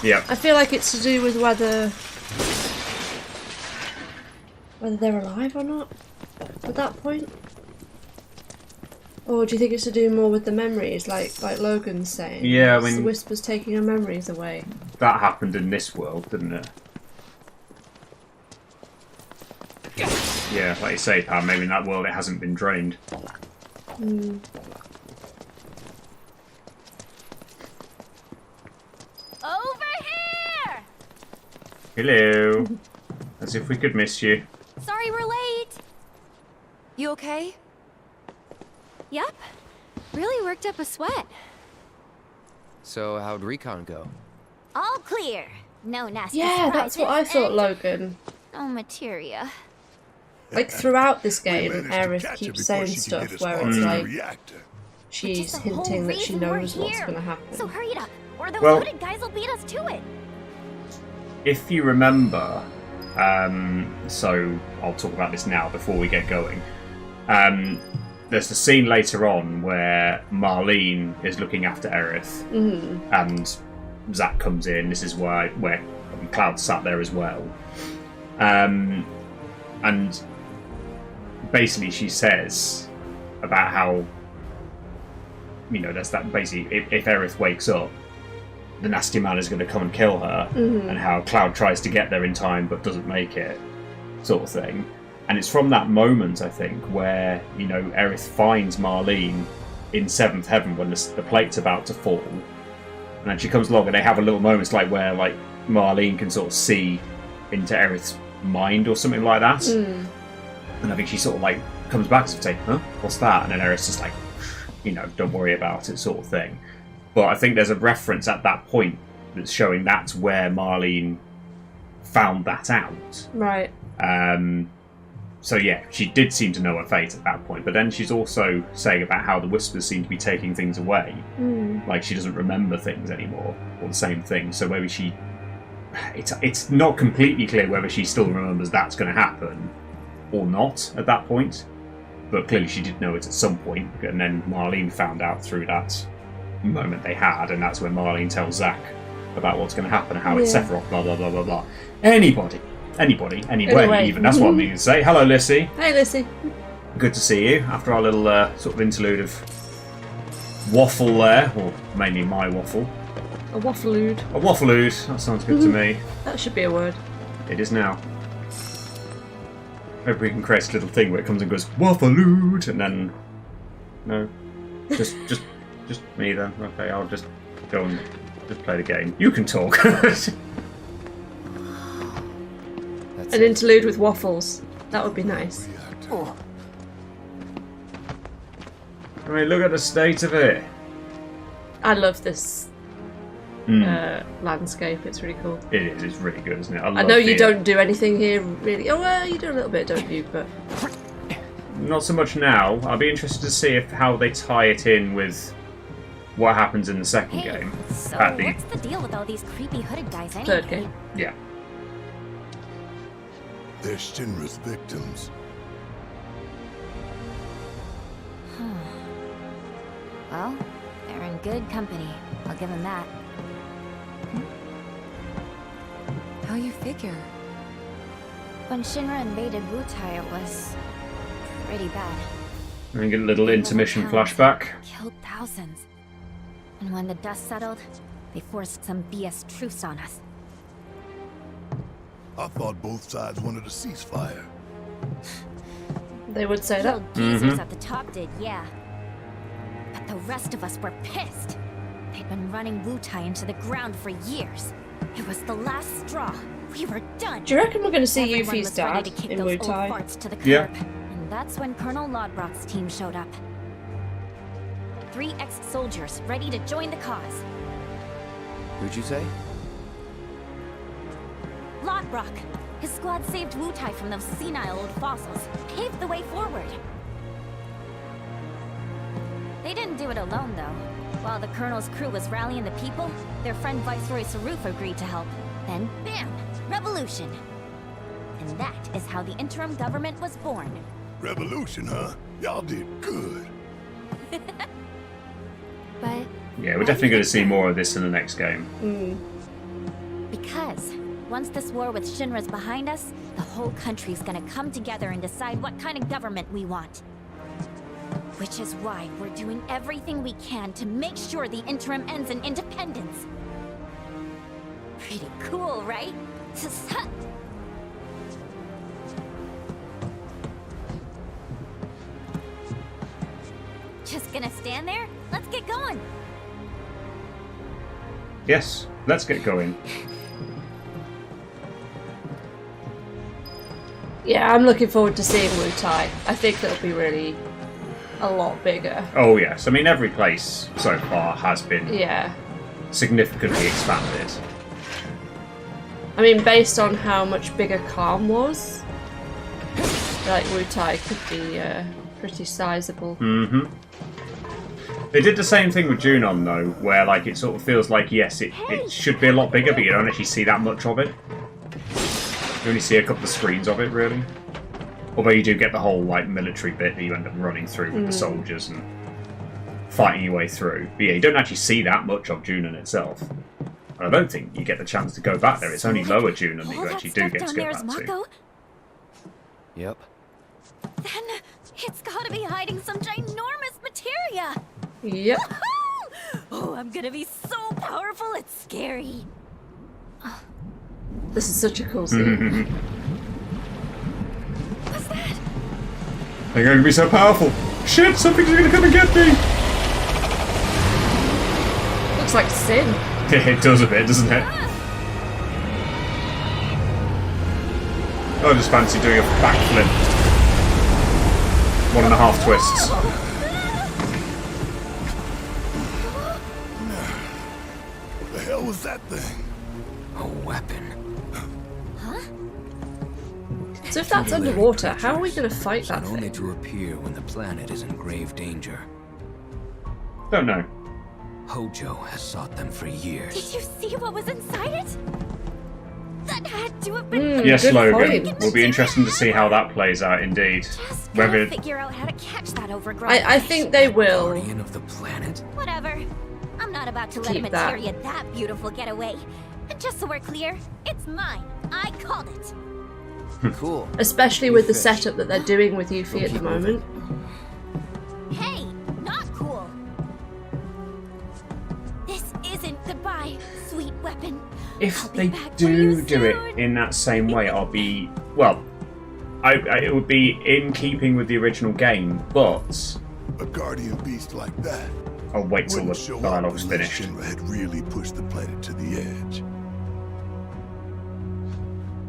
Yeah. I feel like it's to do with whether they're alive or not at that point. Or do you think it's to do more with the memories, like Logan's saying? Yeah, I It's the mean- Whispers taking her memories away. That happened in this world, didn't it? Yeah, like you say, Pam, maybe in that world it hasn't been drained. Over here! Hello. As if we could miss you. Sorry we're late. You okay? Yep. Really worked up a sweat. So, how'd recon go? All clear. No nasty Yeah, that's what I surprises, thought, and Logan. no materia. Like, throughout this game, managed to Aerith catch her keeps before saying she could stuff get us where on it's to the like reactor. she's Which is the whole hinting that she reason we're knows what's here. going to happen. So hurry it up, or those Well- hooded guys will beat us to it. If you remember, so I'll talk about this now before we get going. There's the scene later on where Marlene is looking after Aerith, and Zach comes in. This is where Cloud sat there as well, and basically she says about how, you know, that's that basically if Aerith wakes up, the nasty man is going to come and kill her, and how Cloud tries to get there in time but doesn't make it, sort of thing. And it's from that moment, I think, where, you know, Aerith finds Marlene in 7th Heaven when the plate's about to fall. And then she comes along and they have a little moment like where like Marlene can sort of see into Aerith's mind or something like that. And I think she sort of like comes back to say, huh? What's that? And then Aerith's just like, you know, don't worry about it, sort of thing. But I think there's a reference at that point that's showing that's where Marlene found that out. Right. So yeah, she did seem to know her fate at that point. But then she's also saying about how the Whispers seem to be taking things away. Like she doesn't remember things anymore, or the same thing. So maybe she... It's not completely clear whether she still remembers that's going to happen or not at that point. But clearly she did know it at some point. And then Marlene found out through that moment they had, and that's when Marlene tells Zack about what's going to happen and how it's Sephiroth, blah blah blah blah blah. Anybody, anyway, even that's what I'm going to say. Hello, Lissy. Hey, Lissy. Good to see you after our little sort of interlude of waffle there, or mainly my waffle. A wafflelude. A wafflelude. That sounds good to me. That should be a word. It is now. Maybe we can create a little thing where it comes and goes wafflelude, and then no, just me then. Okay, I'll just go and just play the game. You can talk. An interlude with waffles. That would be nice. I mean, look at the state of it. I love this landscape. It's really cool. It is. It's really good, isn't it? I know you don't do anything here, really. Oh, well, you do a little bit, don't you? But not so much now. I'll be interested to see how they tie it in with what happens in the second game. So what's the deal with all these creepy hooded guys anyway? 3rd game. Yeah. They're Shinra's victims. Well, they're in good company. I'll give them that. How you figure? When Shinra invaded Wutai, it was pretty bad. We get a little intermission flashback. Killed thousands. And when the dust settled, they forced some BS truce on us. I thought both sides wanted a ceasefire. They would say that. Geezers at the top did, yeah. But the rest of us were pissed. They'd been running Wutai into the ground for years. It was the last straw. We were done. Do you reckon we're going to see Everyone Yuffie's was ready dad to kick in those Wutai? old farts to the curb. Yeah. And that's when Colonel Lodbrok's team showed up. 3 ex-soldiers ready to join the cause. Who'd you say? Lodbrok. His squad saved Wutai from those senile old fossils, paved the way forward. They didn't do it alone, though. While the Colonel's crew was rallying the people, their friend Viceroy Saruf agreed to help. Then, bam! Revolution! And that is how the interim government was born. Revolution, huh? Y'all did good. But... Yeah, we're definitely going to see more of this in the next game. Because once this war with Shinra's behind us, the whole country's gonna come together and decide what kind of government we want. Which is why we're doing everything we can to make sure the interim ends in independence. Pretty cool, right? Just gonna stand there? Let's get going! Yes, let's get going. Yeah, I'm looking forward to seeing Wutai. I think it'll be really a lot bigger. Oh yes, I mean every place so far has been significantly expanded. I mean, based on how much bigger Calm was, like Wutai could be pretty sizable. They did the same thing with Junon though, where like it sort of feels like yes, it should be a lot bigger, but you don't actually see that much of it. You only see a couple of screens of it, really. Although you do get the whole like military bit that you end up running through with the soldiers and fighting your way through. But yeah, you don't actually see that much of Junon itself. And I don't think you get the chance to go back there. It's only lower Junon that you actually do get to go back to. Yep. Then it's gotta be hiding some ginormous materia! Yep. Woohoo! Oh, I'm gonna be so powerful, it's scary. This is such a cool scene. What's that? They're going to be so powerful. Shit, something's going to come and get me. Looks like sin. It does a bit, doesn't it? I just fancy doing a backflip. 1.5 twists. What the hell was that thing? A weapon. So if that's underwater, how are we going to fight that Only thing? to appear when the planet is in grave danger. Don't know. Hojo has sought them for years. Did you see what was inside it? That had to have been. Yes, Logan. point. Will be interesting to see how that plays out. Indeed. Just Whether gotta figure out how to catch that overgrown. I think they will. Guardian of the planet. Whatever. I'm not about to let a Keep that. materia that beautiful get away. And just so we're clear, it's mine. I called it. Cool. Especially with the setup that they're doing with Yuffie at the moment. Hey, not cool. This isn't goodbye, sweet weapon. if I'll be they back for you do it soon. in that same way, I'll be well. It would be in keeping with the original game, but A guardian beast like that I'll wait till wouldn't the show up dialogue's unless finished. Shinra had really pushed the planet to the edge.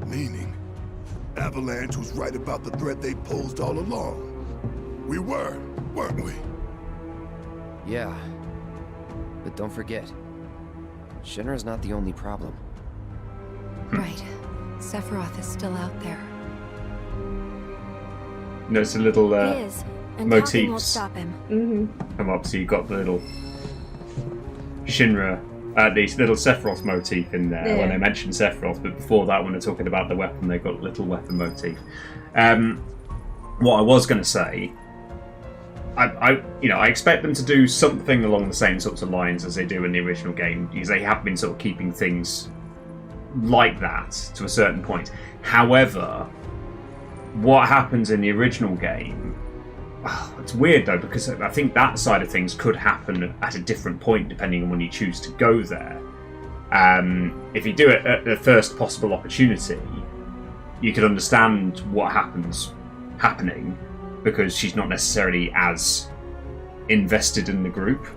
Meaning, Avalanche was right about the threat they posed all along. We were, weren't we? Yeah. But don't forget, Shinra's not the only problem. Right. Sephiroth is still out there. Notice a little He is, and talking won't motifs stop him. come up. So you've got the little Shinra, these little Sephiroth motif in there when they mention Sephiroth. But before that, when they're talking about the weapon, they've got little weapon motif. What I was going to say, I expect them to do something along the same sorts of lines as they do in the original game, because they have been sort of keeping things like that to a certain point. However, what happens in the original game, it's weird though, because I think that side of things could happen at a different point depending on when you choose to go there. If you do it at the first possible opportunity, you could understand what happening, because she's not necessarily as invested in the group.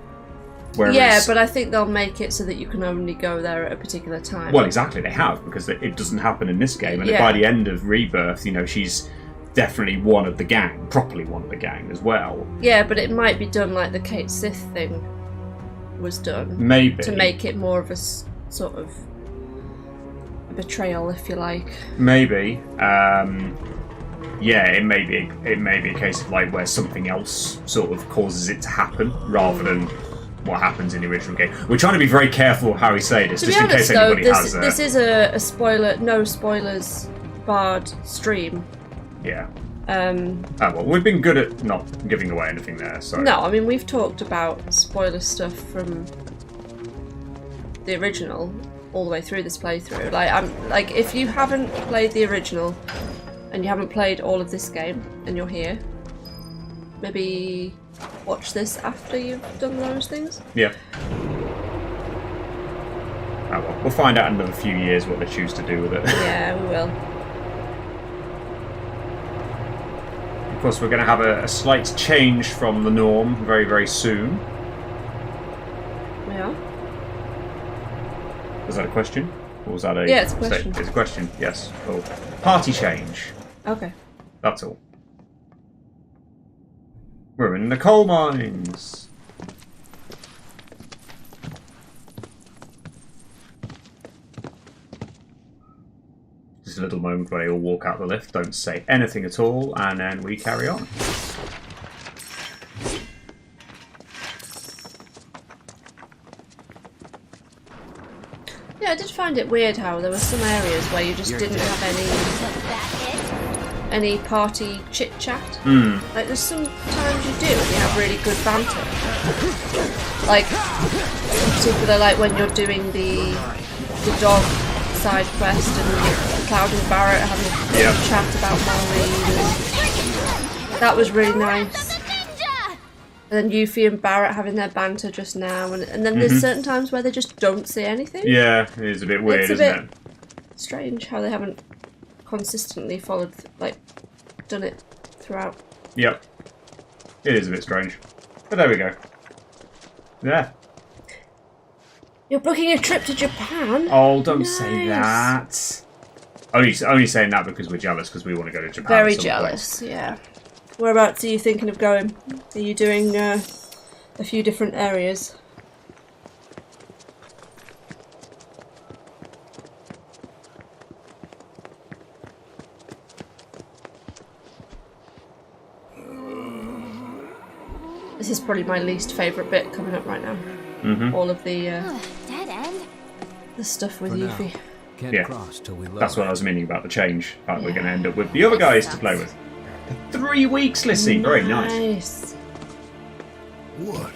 Whereas, Yeah, but I think they'll make it so that you can only go there at a particular time. well, exactly, they have, because it doesn't happen in this game, and Yeah. by the end of Rebirth, she's definitely one of the gang, properly one of the gang as well. Yeah, but it might be done like the Kate Sith thing was done. Maybe. To make it more of a sort of a betrayal, if you like. Maybe. Yeah, it may be a case of like where something else sort of causes it to happen rather than what happens in the original game. We're trying to be very careful how we say this, To just be in honest, case though, anybody has this is a spoiler, no spoilers barred stream. Yeah. Well, we've been good at not giving away anything there, so. No, I mean we've talked about spoiler stuff from the original all the way through this playthrough. Like if you haven't played the original and you haven't played all of this game and you're here, maybe watch this after you've done those things. Yeah. Well, we'll find out in another few years what they choose to do with it. Yeah, we will. Of course, we're going to have a slight change from the norm very, very soon. Yeah. Was that a question? Or was that a... Yeah, it's a question. It's a question, yes. Oh. Party change. Okay. That's all. We're in the coal mines. Just a little moment where they all walk out the lift, don't say anything at all, and then we carry on. Yeah, I did find it weird how there were some areas where you just didn't have any party chit chat. Like there's some times you do and you have really good banter. Like in particular, like when you're doing the dog side quest and Cloud and Barrett having a chat about Molly. That was really nice. And then Yuffie and Barrett having their banter just now, and then there's certain times where they just don't say anything. Yeah, it is a bit weird, isn't it? Strange how they haven't consistently followed, like, done it throughout. Yep. It is a bit strange. But there we go. Yeah. You're booking a trip to Japan? Oh, don't say that. Only saying that because we're jealous because we want to go to Japan. Very jealous, yeah. Whereabouts are you thinking of going? Are you doing a few different areas? This is probably my least favourite bit coming up right now. All of the dead end. The stuff with Yuffie. Yeah, that's what I was meaning about the change. We're going to end up with the other guys to play with. 3 weeks, Lissy. Very nice. What?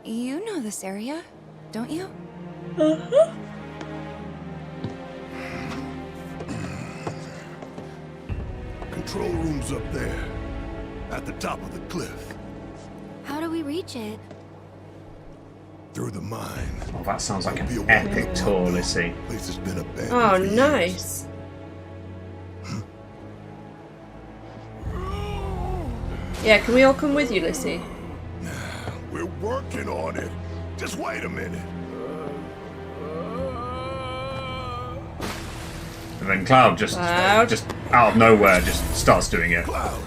You know this area, don't you? Control room's up there, at the top of the cliff. How do we reach it? Through the mine. Oh, that sounds like an epic tour, Lissy. Place has been abandoned. Oh, nice. Yeah, can we all come with you, Lissy? We're working on it. Just wait a minute. And then Cloud just out of nowhere just starts doing it. Cloud.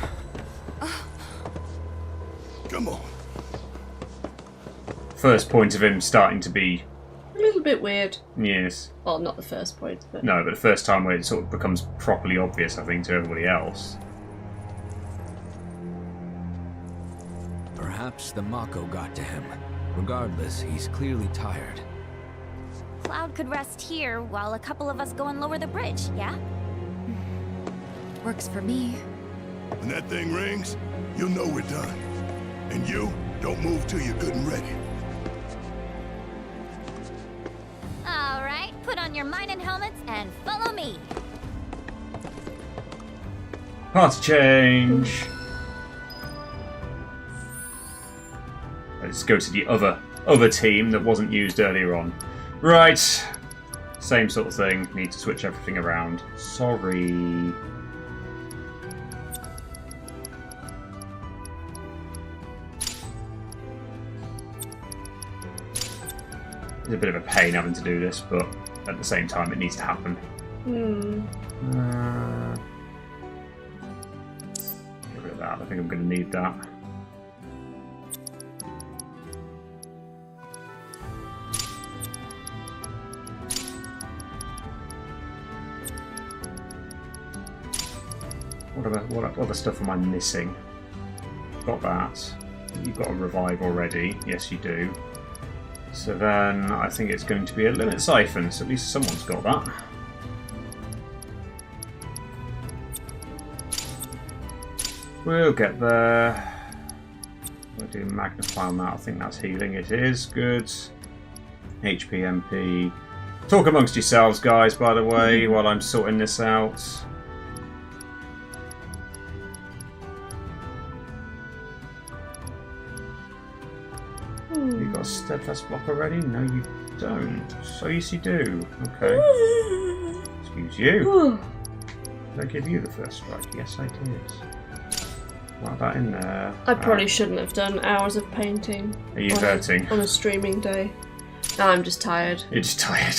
Come on. First point of him starting to be A little bit weird. Yes. Well, not the first point, but... No, but the first time where it sort of becomes properly obvious, I think, to everybody else. Perhaps the Mako got to him. Regardless, he's clearly tired. Cloud could rest here while a couple of us go and lower the bridge, yeah? Works for me. When that thing rings, you'll know we're done. And you, don't move till you're good and ready. Alright, put on your mining helmets and follow me. Party change. Let's go to the other team that wasn't used earlier on. Right. Same sort of thing. Need to switch everything around. Sorry. It's a bit of a pain having to do this, but at the same time it needs to happen. Get rid of that. I think I'm going to need that. What other stuff am I missing? Got that. You've got a revive already. Yes, you do. So then I think it's going to be a limit siphon, so at least someone's got that. We'll get there. We'll do magnify on that. I think that's healing. It is. Good. HP, MP. Talk amongst yourselves, guys, by the way, while I'm sorting this out. You got a steadfast block already? No, you don't. So yes, you do. Okay. Excuse you. Did I give you the first strike? Yes, I did. What about in there? I probably shouldn't have done hours of painting. Are you hurting? On a streaming day. No, I'm just tired. You're just tired.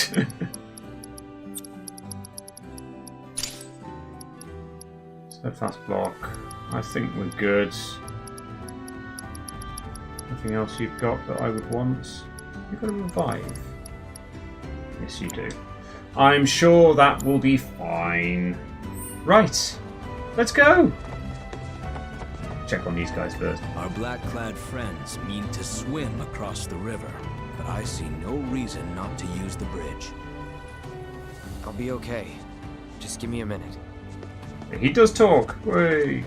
Steadfast block. I think we're good. Nothing else you've got that I would want? You've got a revive. Yes, you do. I'm sure that will be fine. Right. Let's go. Check on these guys first. Our black-clad friends mean to swim across the river, but I see no reason not to use the bridge. I'll be okay. Just give me a minute. He does talk. Way.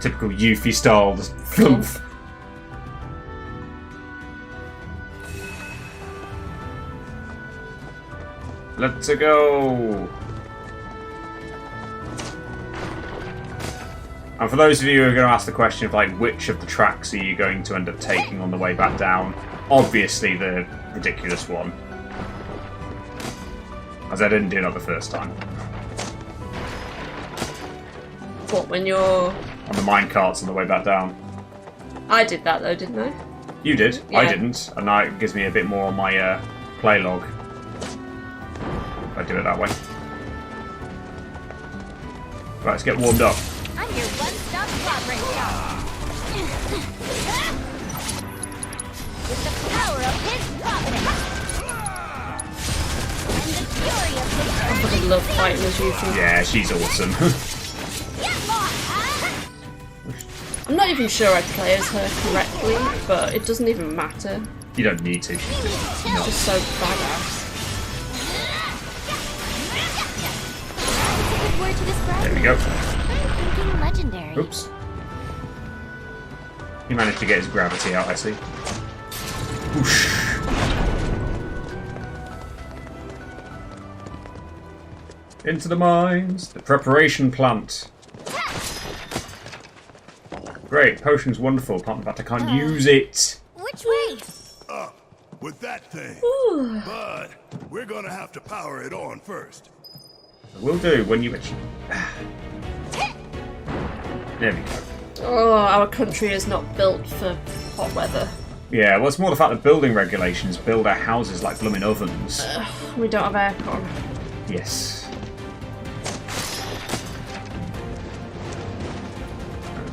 Typical Yuffie style, just flump. Let's go. And for those of you who are going to ask the question of like which of the tracks are you going to end up taking on the way back down, obviously the ridiculous one, as I didn't do that the first time. What, when you're on the minecarts on the way back down? I did that though, didn't I? You did. Yeah. I didn't, and now it gives me a bit more on my play log. If I do it that way. Right, let's get warmed up. I'm your one-stop progress shop. With the power of his providence. And the fury of the I fucking love fighting as usual. Yeah, she's awesome. I'm not even sure I play as her correctly, but it doesn't even matter. You don't need to. She's just so badass. Word to describe There we go. thinking legendary. Oops. He managed to get his gravity out, I see. Whoosh. Into the mines. The preparation plant. Great, potion's wonderful. Apart from the fact I can't use it. Which way? With that thing. Ooh. But we're gonna have to power it on first. Will do when you actually. There we go. Oh, our country is not built for hot weather. Yeah, well, it's more the fact that building regulations build our houses like blooming ovens. We don't have aircon. Yes.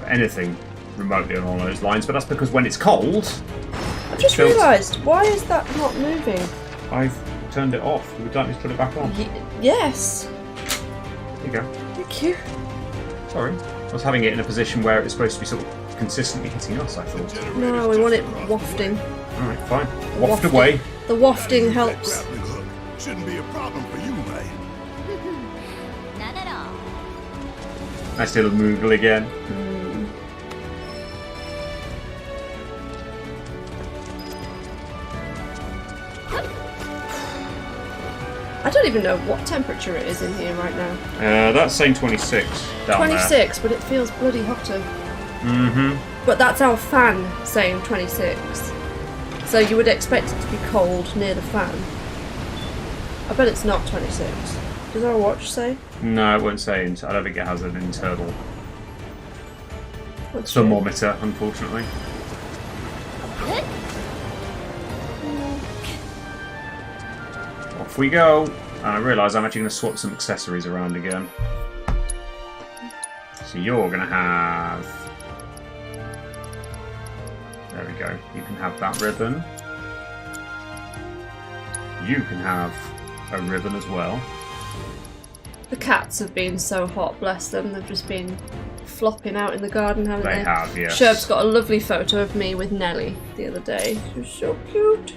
Anything remotely along those lines, but that's because when it's cold. I've just realised, why is that not moving? I've turned it off. Would you like me to put it back on? Yes. There you go. Thank you. Sorry. I was having it in a position where it's supposed to be sort of consistently hitting us, I thought. No, we want it wafting. Alright, fine. Waft away. The wafting helps. Shouldn't be a problem for you, right? Not at all. I still Moogle again. I don't even know what temperature it is in here right now. That's saying 26 down 26, but it feels bloody hotter. Mm-hmm. But that's our fan saying 26. So you would expect it to be cold near the fan. I bet it's not 26. Does our watch say? No, it won't say. I don't think it has an internal What's thermometer, unfortunately. Off we go. And I realise I'm actually going to swap some accessories around again. So you're going to have... There we go. You can have that ribbon. You can have a ribbon as well. The cats have been so hot, bless them. They've just been flopping out in the garden, haven't they? They have, yes. Sherbs got a lovely photo of me with Nelly the other day. She was so cute.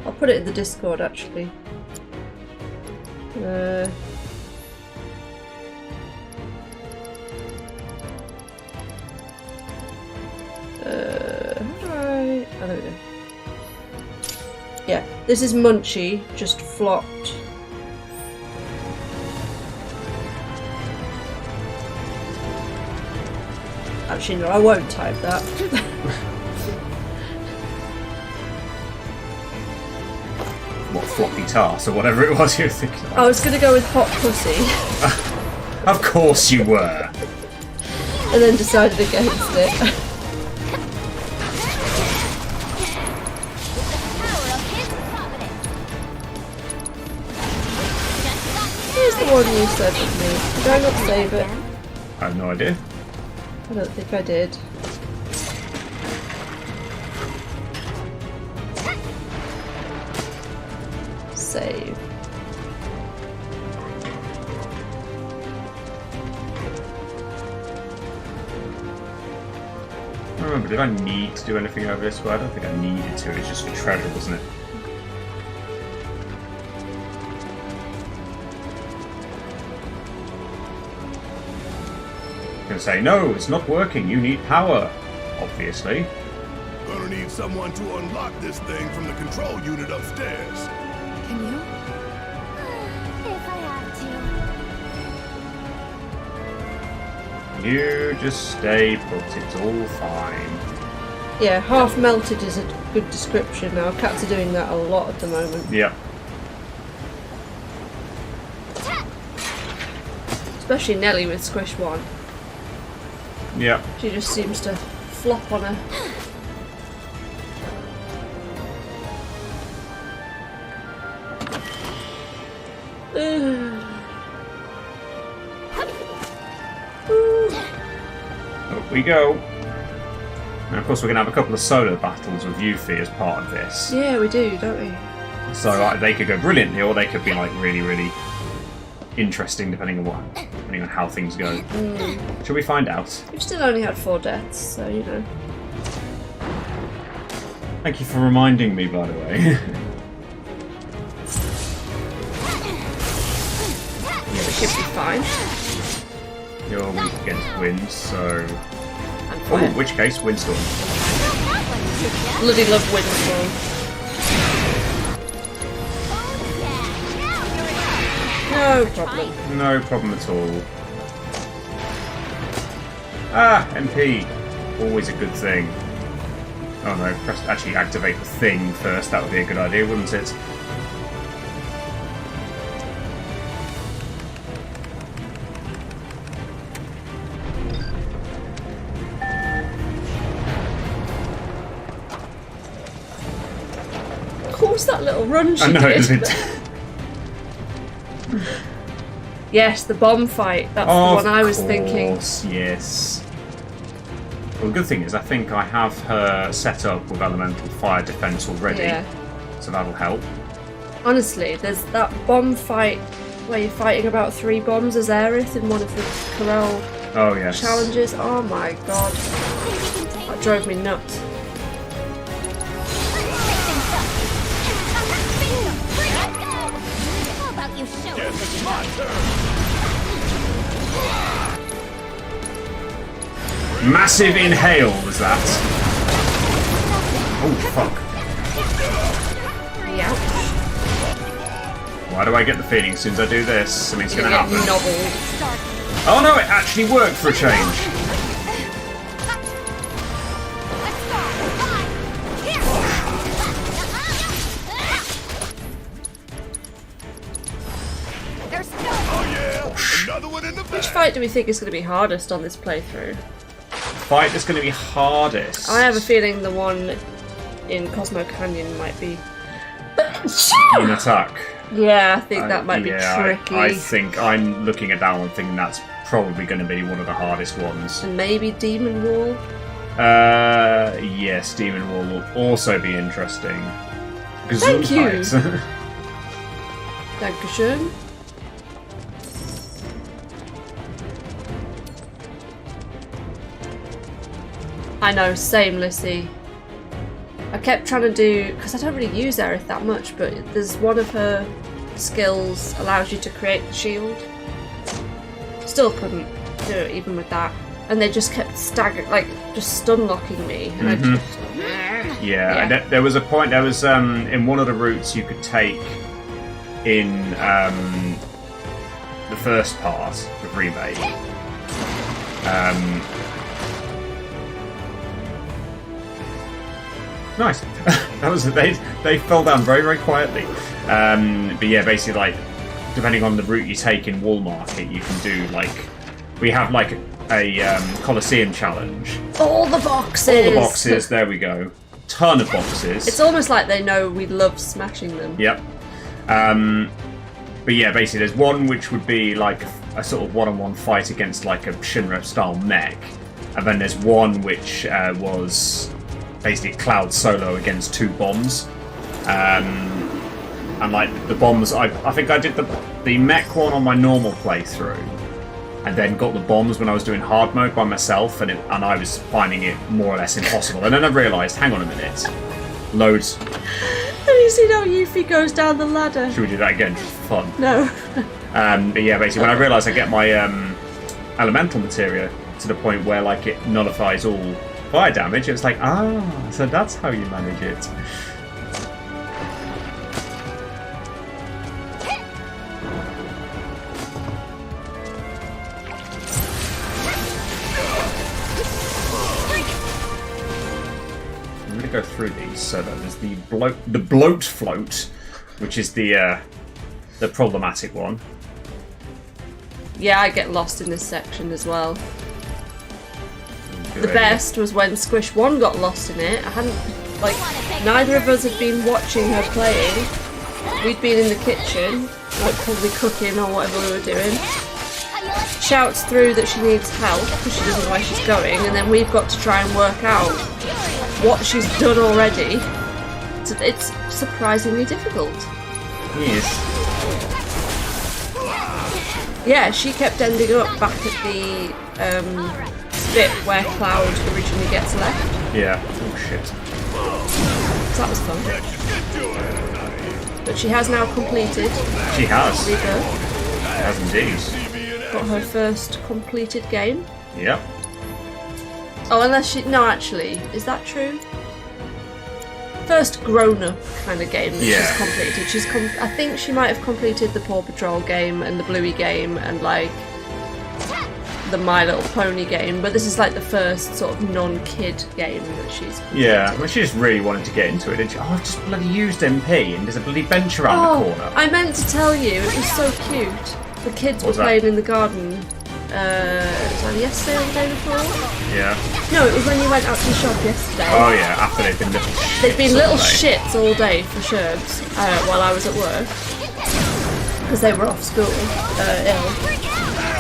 I'll put it in the Discord, actually. Alright. Oh, there we go. Yeah, this is Munchie, just flopped. Actually, no, I won't type that. What, floppy tarts or whatever it was you were thinking of? I was going to go with hot pussy. Of course you were. And then decided against it. Here's the one you said with me. Did I not save it? I have no idea. I don't think I did. Save. I don't remember, did I need to do anything over this? Well, I don't think I needed to, it's just for treasure, wasn't it? I'm gonna say, no, it's not working, you need power, obviously. Gonna need someone to unlock this thing from the control unit upstairs. Can you? If I have You just stay put, it's all fine. Yeah, half melted is a good description now. Cats are doing that a lot at the moment. Yep. Especially Nelly with Squish 1. Yep. She just seems to flop on her. Up we go. And of course we're going to have a couple of solo battles with Yuffie as part of this. Yeah, we do, don't we? So they could go brilliantly, or they could be like really, really interesting, depending on how things go. Shall we find out? We've still only had 4 deaths, so you know. Thank you for reminding me, by the way. Yeah, we should be fine. You're weak against wind, so. Oh, fire. in which case, windstorm. Bloody love windstorm. No problem. No problem at all. Ah, MP. Always a good thing. Oh no, actually activate the thing first. That would be a good idea, wouldn't it? Of course, that little run she I know, did. isn't it? Yes, the bomb fight. That's the one I was thinking. Yes. Well, the good thing is, I think I have her set up with elemental fire defense already, Yeah. so that'll help. Honestly, there's that bomb fight where you're fighting about 3 bombs as Aerith in one of the Corel challenges. Oh my god. That drove me nuts. How about you show us what you Massive inhale was that. Oh fuck. Yeah. Why do I get the feeling as soon as I do this, something's going to happen? Nobbled. Oh no, it actually worked for a change. Which fight do we think is going to be hardest on this playthrough? Fight that's going to be hardest. I have a feeling the one in Cosmo Canyon might be. In attack. Yeah, I think that might be tricky. I think I'm looking at that one thinking that's probably going to be one of the hardest ones. And maybe Demon Wall? Yes, Demon Wall will also be interesting. Thank you. Gesundheit. Dankeschön. I know, same, Lissy. I kept trying to do, because I don't really use Aerith that much, but there's one of her skills allows you to create the shield. Still couldn't do it even with that. And they just kept just stun locking me. And I just, Yeah, there was a point, there was in one of the routes you could take in the first part of Remake. Nice. That was they fell down very, very quietly. But yeah, basically, like, depending on the route you take in Wall Market, you can do we have a Colosseum challenge. all the boxes! All the boxes. There we go. Ton of boxes. It's almost like they know we love smashing them. Yep. But yeah, basically, there's one which would be like a sort of one-on-one fight against like a Shinra style mech, and then there's one which was basically Cloud solo against 2 bombs. And like the bombs, I think I did the mech one on my normal playthrough, and then got the bombs when I was doing hard mode by myself, and I was finding it more or less impossible. And then I realised, hang on a minute, loads. Have you seen how Yuffie goes down the ladder? Should we do that again just for fun? No. But yeah, basically when I realised I get my elemental materia to the point where like it nullifies all fire damage, it was like, so that's how you manage it. go through these. So that there's the bloat float, which is the problematic one. Yeah, I get lost in this section as well. The best was when Squish 1 got lost in it. I hadn't, like, neither of us had been watching her playing. We'd been in the kitchen, like probably cooking or whatever we were doing. Shouts through that she needs help because she doesn't know where she's going, and then we've got to try and work out what she's done already. So it's surprisingly difficult. Yes. Yeah, she kept ending up back at the bit where Cloud originally gets left. Yeah. Oh shit. So that was fun. But she has now completed. She has. Rebirth. She has indeed. Got her first completed game. Yep. Oh, unless she... No, actually. Is that true? First grown-up kind of game that she's completed. I think she might have completed the Paw Patrol game and the Bluey game and, like, the My Little Pony game, but this is, like, the first sort of non-kid game that she's completed. Yeah, well, she just really wanted to get into it, didn't she? Oh, I've just bloody used MP and there's a bloody bench around the corner. I meant to tell you, it was so cute. The kids were playing in the garden. Was that yesterday or the day before? Yeah. No, it was when you went out to the shop yesterday. Oh yeah, after they'd been little shits. They'd been little shits all day for Sherbs while I was at work. Because they were off school, ill.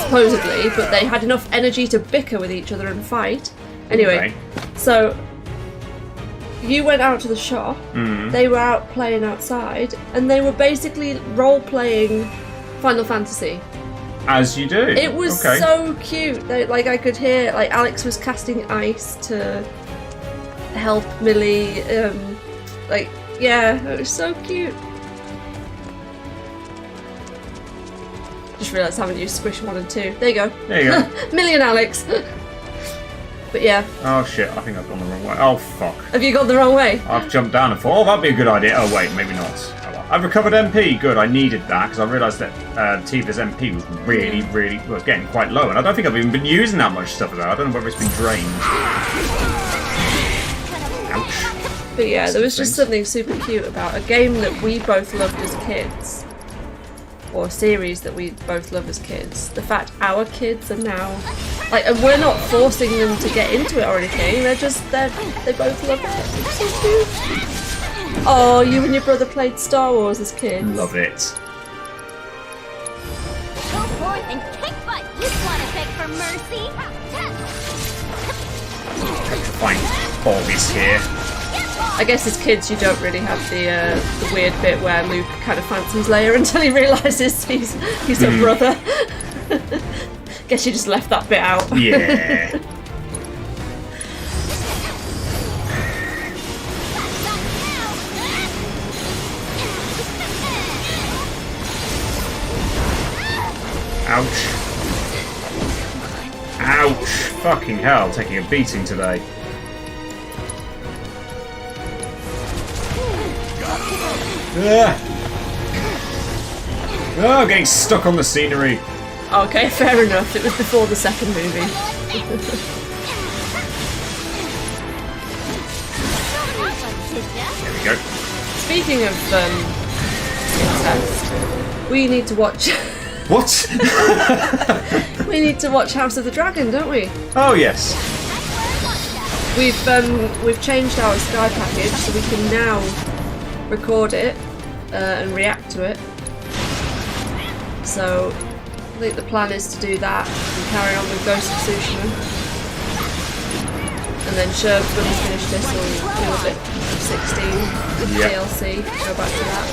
Supposedly, but they had enough energy to bicker with each other and fight. Anyway, so you went out to the shop, they were out playing outside, and they were basically role-playing Final Fantasy. As you do. It was so cute. Like, I could hear, like, Alex was casting ice to help Millie. Like, yeah, it was so cute. Just realised I haven't used Squish 1 and 2. There you go. There you go. Millie and Alex. But yeah. Oh shit, I think I've gone the wrong way. Oh fuck. Have you gone the wrong way? I've jumped down and thought, oh, that'd be a good idea. Oh wait, maybe not. I've recovered MP. Good, I needed that because I realised that Tifa's MP was really, well, getting quite low, and I don't think I've even been using that much stuff of that. I don't know whether it's been drained. Ouch. But yeah, there was just something super cute about a game that we both loved as kids, or a series that we both love as kids. The fact our kids are now, like, and we're not forcing them to get into it or anything. They both love it. It's so cute. Oh, you and your brother played Star Wars as kids. Love it. Go forth and kick butt. You want to beg for mercy? Fine, Bobby's here. I guess as kids you don't really have the weird bit where Luke kind of fancies Leia until he realises he's her brother. Guess you just left that bit out. Yeah. Ouch. Ouch. Fucking hell, taking a beating today. Oh, getting stuck on the scenery. Okay, fair enough. It was before the second movie. There we go. Speaking of incest, we need to watch... What? We need to watch House of the Dragon, don't we? Oh yes. We've changed our Sky package so we can now record it and react to it. So I think the plan is to do that and carry on with Ghost of Tsushima. And then Sherbs, when we finish this, will do a bit of 16 with DLC, go back to that.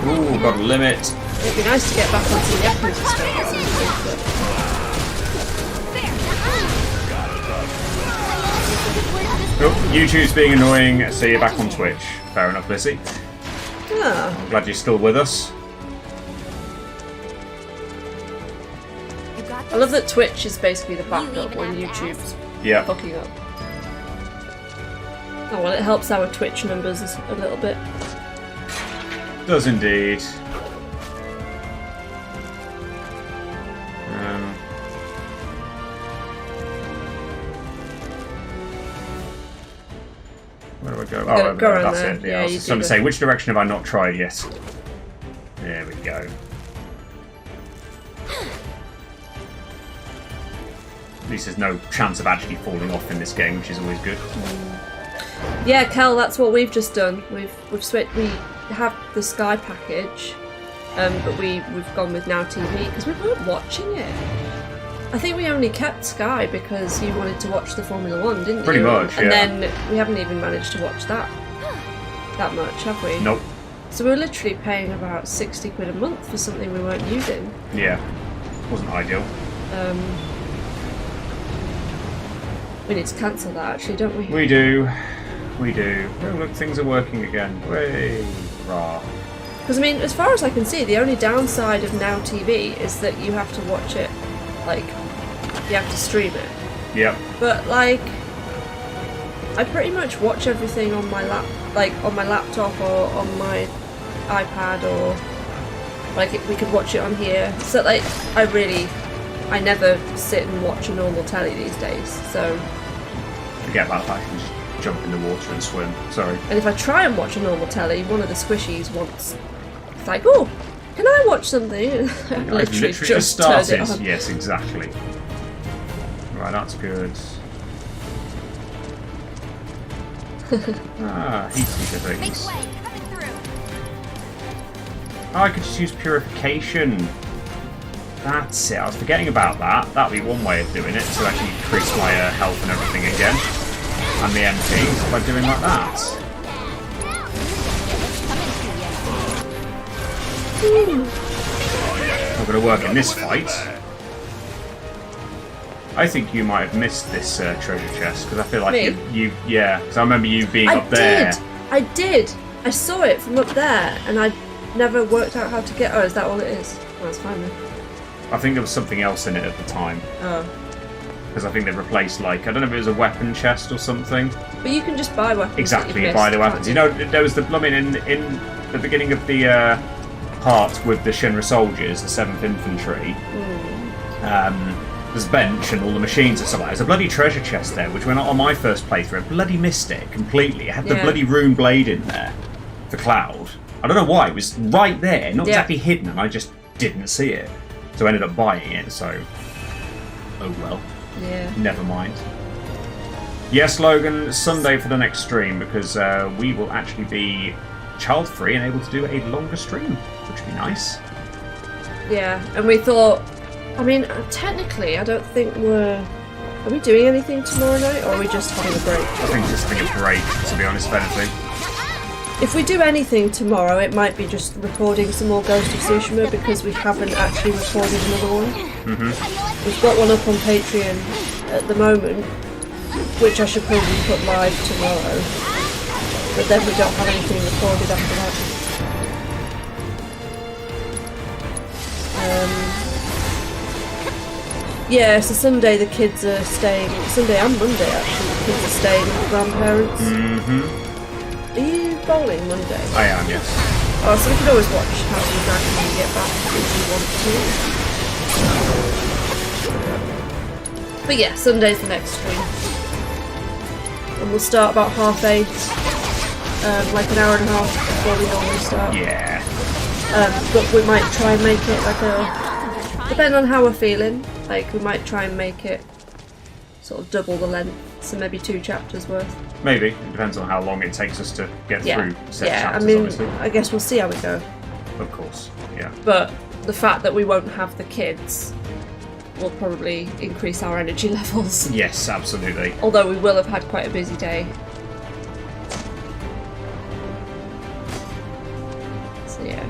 Ooh, got a limit. It'd be nice to get back onto the Yakuza stuff at some point, but... Oh, YouTube's being annoying, so you're back on Twitch. Fair enough, Lizzie. Ah. I'm glad you're still with us. I love that Twitch is basically the backup when YouTube's fucking up. Oh well, it helps our Twitch numbers a little bit. Does indeed. go? Go Oh, around that's there. it. Yeah, I was you just trying to do say, which direction have I not tried yet? There we go. At least there's no chance of actually falling off in this game, which is always good. Yeah, Kel, that's what we've just done. We've switched. We have the Sky package, but we've gone with Now TV because we weren't watching it. I think we only kept Sky because you wanted to watch the Formula One, didn't you? Pretty much, and yeah. then we haven't even managed to watch that much, have we? Nope. So we're literally paying about 60 quid a month for something we weren't using. Yeah, wasn't ideal. We need to cancel that, actually, don't we? We do. We do. Oh, look, things are working again. Way, rah. Because, I mean, as far as I can see, the only downside of Now TV is that you have to watch it, like, you have to stream it. Yep. But, like, I pretty much watch everything on my on my laptop or on my iPad, or, like, we could watch it on here. So, like, I never sit and watch a normal telly these days, so... Forget about that, I can just jump in the water and swim. Sorry. And if I try and watch a normal telly, one of the squishies wants... It's like, oh, can I watch something? I've literally just started. Yes, exactly. Right, that's good. Heat seeker things. Oh, I could just use purification. That's it. I was forgetting about that. That'd be one way of doing it, to actually increase my health and everything again. And the MP, by doing like that. Not going to work in this fight. I think you might have missed this treasure chest, because I feel like you yeah, because I remember you being up there. I did. I saw it from up there, and I never worked out how to get... Oh, is that all it is? Oh, that's fine then. I think there was something else in it at the time. Oh. Because I think they replaced, like, I don't know if it was a weapon chest or something. But you can just buy weapons. Exactly, you buy the weapons. You know, there was the blooming in the beginning of the part with the Shinra soldiers, the 7th Infantry. There's a bench and all the machines and stuff like that. There's a bloody treasure chest there, which when on my first playthrough, I bloody missed it completely. It had the bloody rune blade in there for Cloud. I don't know why, it was right there, not exactly hidden, and I just didn't see it. So I ended up buying it, so... Oh well. Yeah. Never mind. Yes, Logan, Sunday for the next stream, because we will actually be child-free and able to do a longer stream, which would be nice. Yeah, and we thought... I mean, technically, I don't think we're... Are we doing anything tomorrow night, or are we just having a break? I think just having a break, to be honest, if anything. If we do anything tomorrow, it might be just recording some more Ghost of Tsushima, because we haven't actually recorded another one. We've got one up on Patreon at the moment, which I should probably put live tomorrow. But then we don't have anything recorded after that. Yeah, so Sunday the kids are staying... Sunday and Monday, actually, the kids are staying with the grandparents. Are you bowling Monday? I am, yes. Oh, so we could always watch House of the Dragon when we get back if we want to. But yeah, Sunday's the next stream. And we'll start about 8:30, like an hour and a half before we normally start. Yeah. But we might try and make it like a... Depending on how we're feeling, like we might try and make it sort of double the length, so maybe 2 chapters worth. Maybe. It depends on how long it takes us to get through set chapters, I mean, obviously. I guess we'll see how we go. Of course, yeah. But the fact that we won't have the kids will probably increase our energy levels. Yes, absolutely. Although we will have had quite a busy day. So yeah.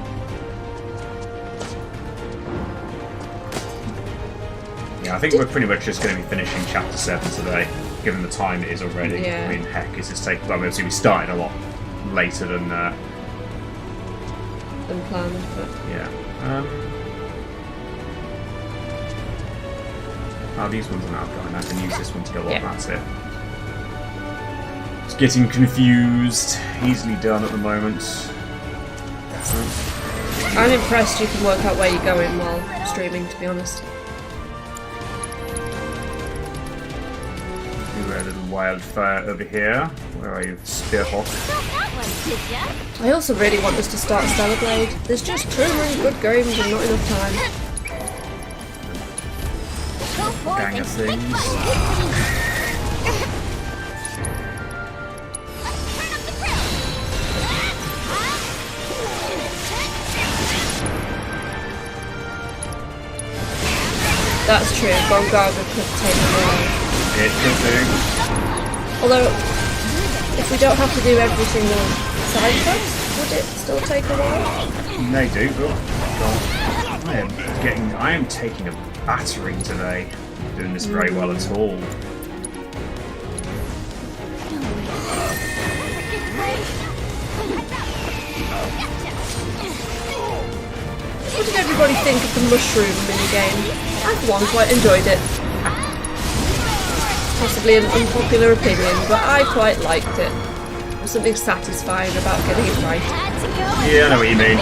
Yeah, I think we're pretty much just going to be finishing chapter 7 today, given the time it is already. Yeah. I mean, heck, it's just taking... Well, obviously we started a lot later than planned, but... Yeah. Oh, these ones are now going. I can use this one to go on, that's it. It's getting confused. Easily done at the moment. I'm impressed you can work out where you're going while streaming, to be honest. a little wildfire over here. Where are you, Spearhawk? I also really want us to start SilverBird. There's just too many good games and not enough time. Gang of things. That's true, Gongaga could take a while. It could do. Although, if we don't have to do every single side quest, would it still take a while? They do, but I am taking a battering today. Not doing this very well at all. What did everybody think of the mushroom minigame? I, for one, quite enjoyed it. Possibly an unpopular opinion, but I quite liked it. There's something satisfying about getting it right. Yeah, I know what you mean.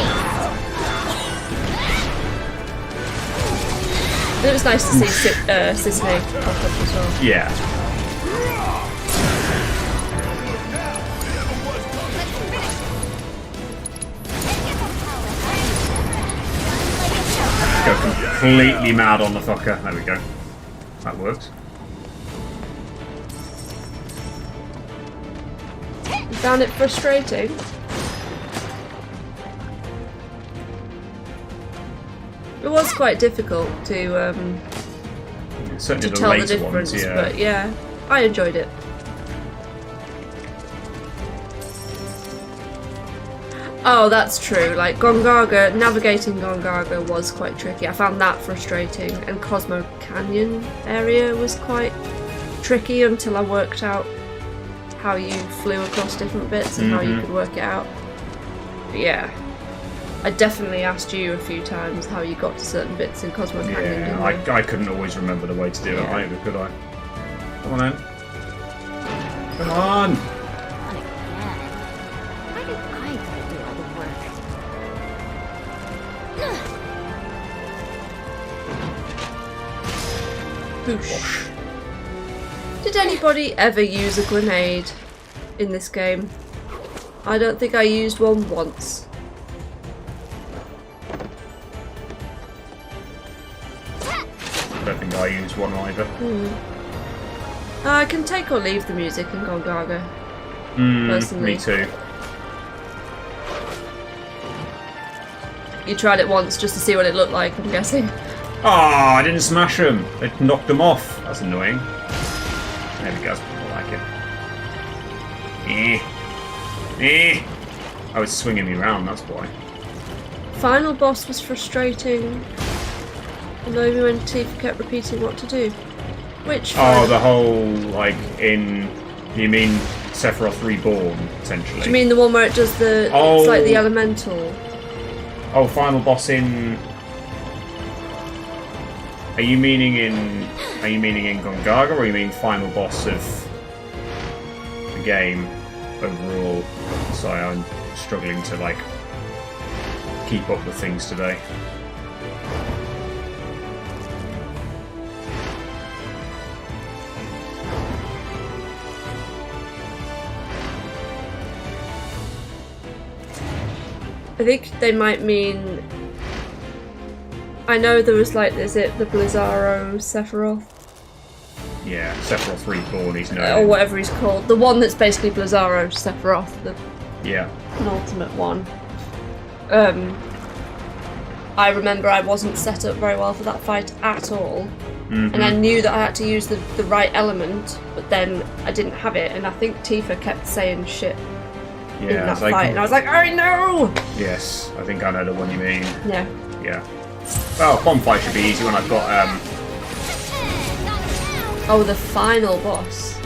It was nice to see Sisney pop up as well. Yeah. Go completely mad on the fucker. There we go. That worked. You found it frustrating? It was quite difficult to certainly the tell the later difference, ones, yeah. but yeah, I enjoyed it. Oh, that's true. Like Gongaga, navigating Gongaga was quite tricky. I found that frustrating, and Cosmo Canyon area was quite tricky until I worked out how you flew across different bits and how you could work it out. But yeah, I definitely asked you a few times how you got to certain bits in Cosmo Canyon. Yeah, I couldn't always remember the way to do it either, could I? Come on then. Come on! Boosh. Did anybody ever use a grenade in this game? I don't think I used one once. I don't think I used one either. I can take or leave the music in Gongaga. Personally. Me too. You tried it once just to see what it looked like, I'm guessing. Oh, I didn't smash them. They knocked them off. That's annoying. There we go. I like it. I was swinging me around, that's why. Final boss was frustrating. Although me when Tifa kept repeating what to do. Which Oh, the whole, like, in... You mean Sephiroth Reborn, essentially? Do you mean the one where it does the... Oh. It's like the elemental? Oh, final boss in... Are you meaning in Gongaga, or you mean final boss of the game overall? Sorry, I'm struggling to like keep up with things today. I think they might mean... I know there was like, is it the Blizzaro Sephiroth? Yeah, Sephiroth Reborn, he's known. Or whatever he's called. The one that's basically Blizzaro Sephiroth, the penultimate one. I remember I wasn't set up very well for that fight at all. And I knew that I had to use the right element, but then I didn't have it, and I think Tifa kept saying shit in that fight, and I was like, I know! Yes, I think I know the one you mean. Yeah. Yeah. Well, bomb fight should be easy when I've got, Oh, the final boss.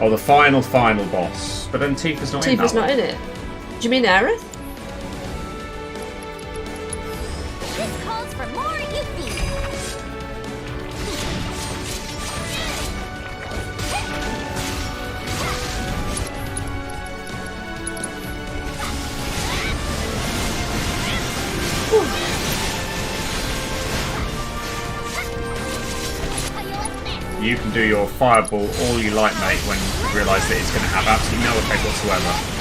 Oh, the final boss. But then Tifa's not in that Tifa's not in it. Do you mean Aerith? This calls for more Yuffie. You can do your fireball all you like, mate, when you realise that it's going to have absolutely no effect whatsoever.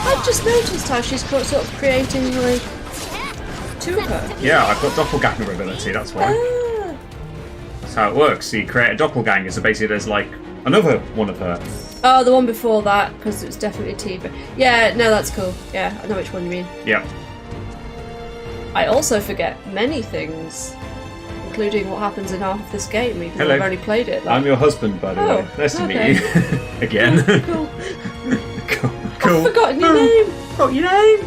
I've just noticed how she's sort of creating like two of her. Yeah, I've got doppelganger ability, that's why. Ah. That's how it works. So you create a doppelganger, so basically there's like another one of her. Oh, the one before that, because it was definitely Tifa. Yeah, no, that's cool. Yeah, I know which one you mean. Yeah. I also forget many things, including what happens in half of this game, even Hello. though I've only played it. Like... I'm your husband, by the way. Nice to meet you. Again. Cool. Cool. I've forgotten your name. Forgot your name.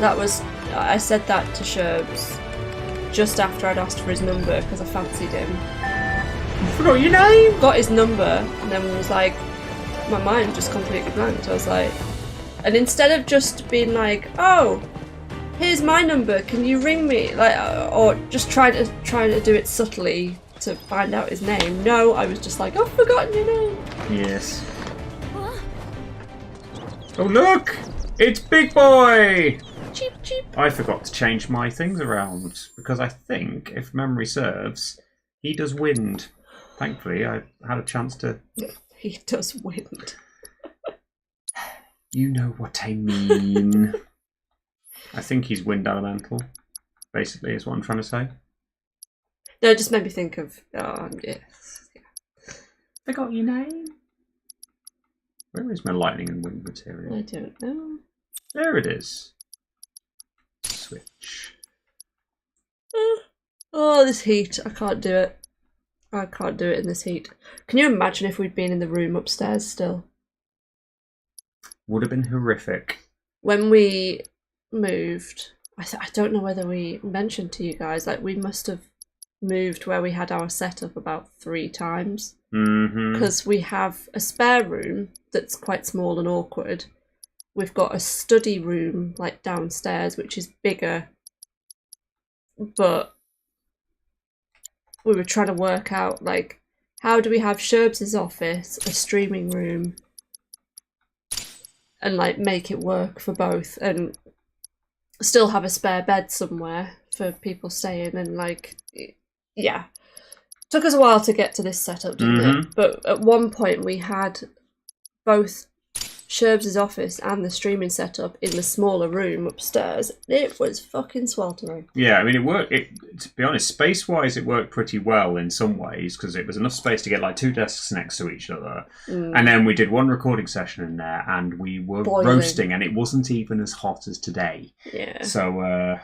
That was... I said that to Sherbs just after I'd asked for his number because I fancied him. I forgot your name. Got his number and then was like, my mind just completely blanked. I was like, and instead of just being like, oh, here's my number, can you ring me? Like, or just trying to do it subtly to find out his name. No, I was just like, I've forgotten your name. Yes. Oh look! It's Big Boy! Cheep, cheep. I forgot to change my things around because I think, if memory serves, he does wind. Thankfully, I had a chance to... He does wind. You know what I mean. I think he's wind elemental, basically, is what I'm trying to say. No, it just made me think of... Oh, yes. Forgot your name? Where is my lightning and wind material? I don't know. There it is. Switch. Oh, this heat. I can't do it. I can't do it in this heat. Can you imagine if we'd been in the room upstairs still? Would have been horrific. When we moved, I don't know whether we mentioned to you guys, like we must have moved where we had our setup about 3 times. Because we have a spare room that's quite small and awkward. We've got a study room like downstairs which is bigger, but we were trying to work out like how do we have Sherbs' office, a streaming room, and like make it work for both and still have a spare bed somewhere for people staying, and like yeah. Took us a while to get to this setup, didn't it? But at one point we had both Sherbs' office and the streaming setup in the smaller room upstairs. It was fucking sweltering. Yeah, I mean, it worked. To be honest, space-wise, it worked pretty well in some ways because it was enough space to get like 2 desks next to each other. And then we did one recording session in there and we were roasting and it wasn't even as hot as today. Yeah. So,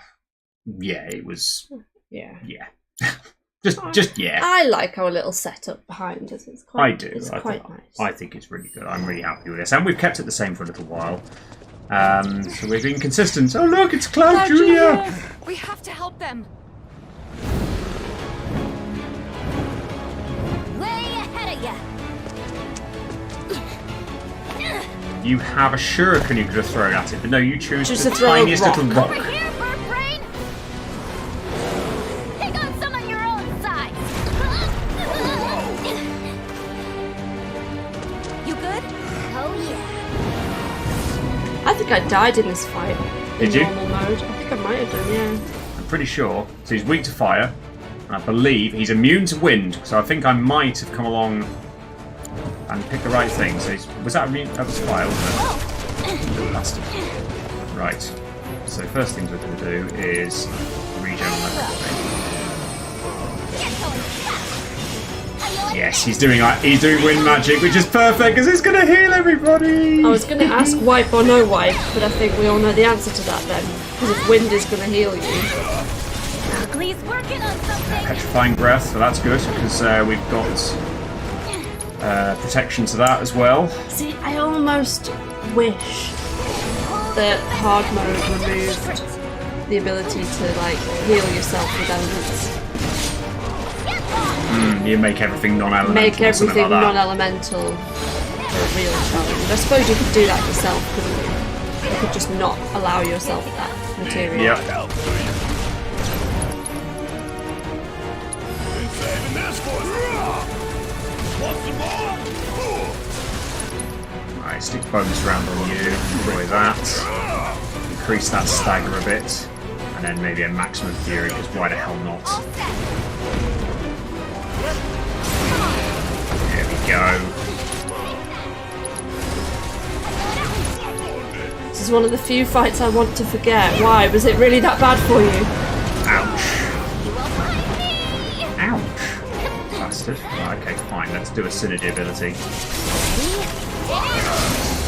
yeah, it was... Yeah. Yeah. Just yeah. I like our little setup behind us. It's quite, I do. It's quite nice. I think it's really good. I'm really happy with this. And we've kept it the same for a little while. So we've been consistent. Oh look, it's Cloud Jr. We have to help them. Way ahead of You have a shuriken you could have thrown at it, but no, you choose Just the to throw a tiniest rock. little rock. Over here, bird brain. Pick on some of your own size. You good? Oh yeah. I think I died in this fight. Did in you? normal mode. I think I might have done, yeah. I'm pretty sure. So he's weak to fire. And I believe he's immune to wind. So I think I might have come along and picked the right thing. So was that immune? That was fire, wasn't it? Little bastard. Right. So first things we're going to do is regen on everybody. Yes, he's doing wind magic, which is perfect because it's going to heal everybody. I was going to ask wipe or no wipe, but I think we all know the answer to that then. Because if wind is going to heal you. Ugly's working on something. Petrifying breath, so that's good because we've got protection to that as well. See, I almost wish that hard mode removed the ability to like heal yourself with elements. You make everything non-elemental. Make or something everything like that. non-elemental for a real challenge. I suppose you could do that yourself, couldn't you? You could just not allow yourself that material. Yep. Right, stick bonus round on you. Enjoy that. Increase that stagger a bit. And then maybe a maximum fury, because why the hell not? There we go. This is one of the few fights I want to forget. Why? Was it really that bad for you? Ouch. Ouch. Bastard. Right, okay, fine. Let's do a synergy ability.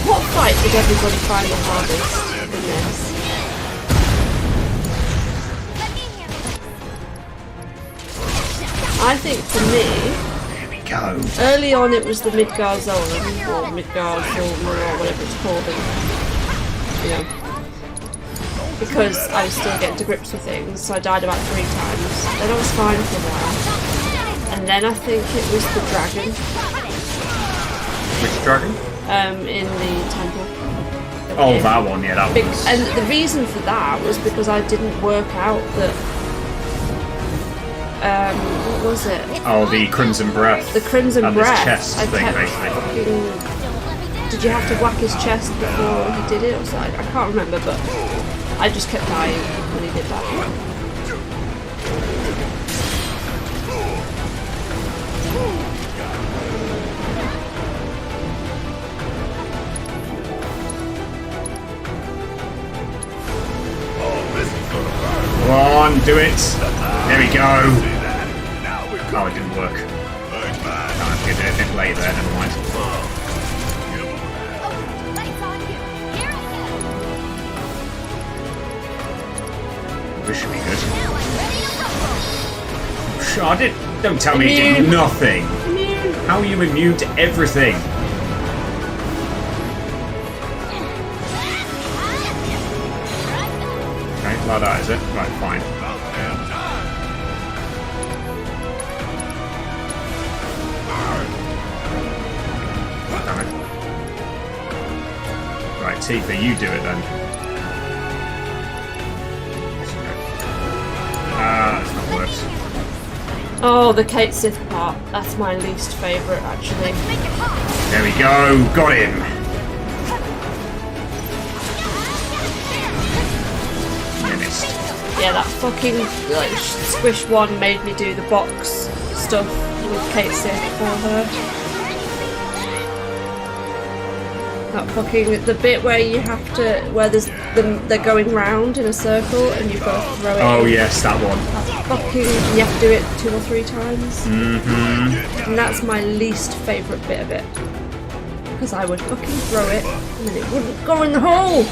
What fight did everybody find the hardest in this? I think for me, go. Early on it was the Midgar Zone, or Midgar Zone, or whatever it's called, and, you know, because I was still getting to grips with things, so I died about 3 times. Then I was fine for a while. And then I think it was the dragon. Which dragon? In the temple. Oh, that one, yeah, that was... And the reason for that was because I didn't work out that... what was it? Oh, the Crimson Breath. The Crimson and Breath. His chest I thing, kept basically. did you have to whack his chest before he did it? Or something? I can't remember, but I just kept dying when he did that. Come on, do it. There we go. Oh, it didn't work. I did it a bit late there, never mind. This should be good. Oh, don't tell me it did nothing. How are you immune to everything? Okay, like that, is it? Right, fine. Damn it. Right, Tifa, you do it then. That's not worked. Oh, the Kate Sith part. That's my least favourite, actually. There we go. Got him. Yeah, that fucking like squish one made me do the box stuff with Kate Sith for her. That fucking the bit where you have to they're going round in a circle and you've got to throw it. Oh in. yes, that one. That fucking you have to do it 2 or 3 times. Mm-hmm. And that's my least favourite bit of it. Because I would fucking throw it and then it wouldn't go in the hole.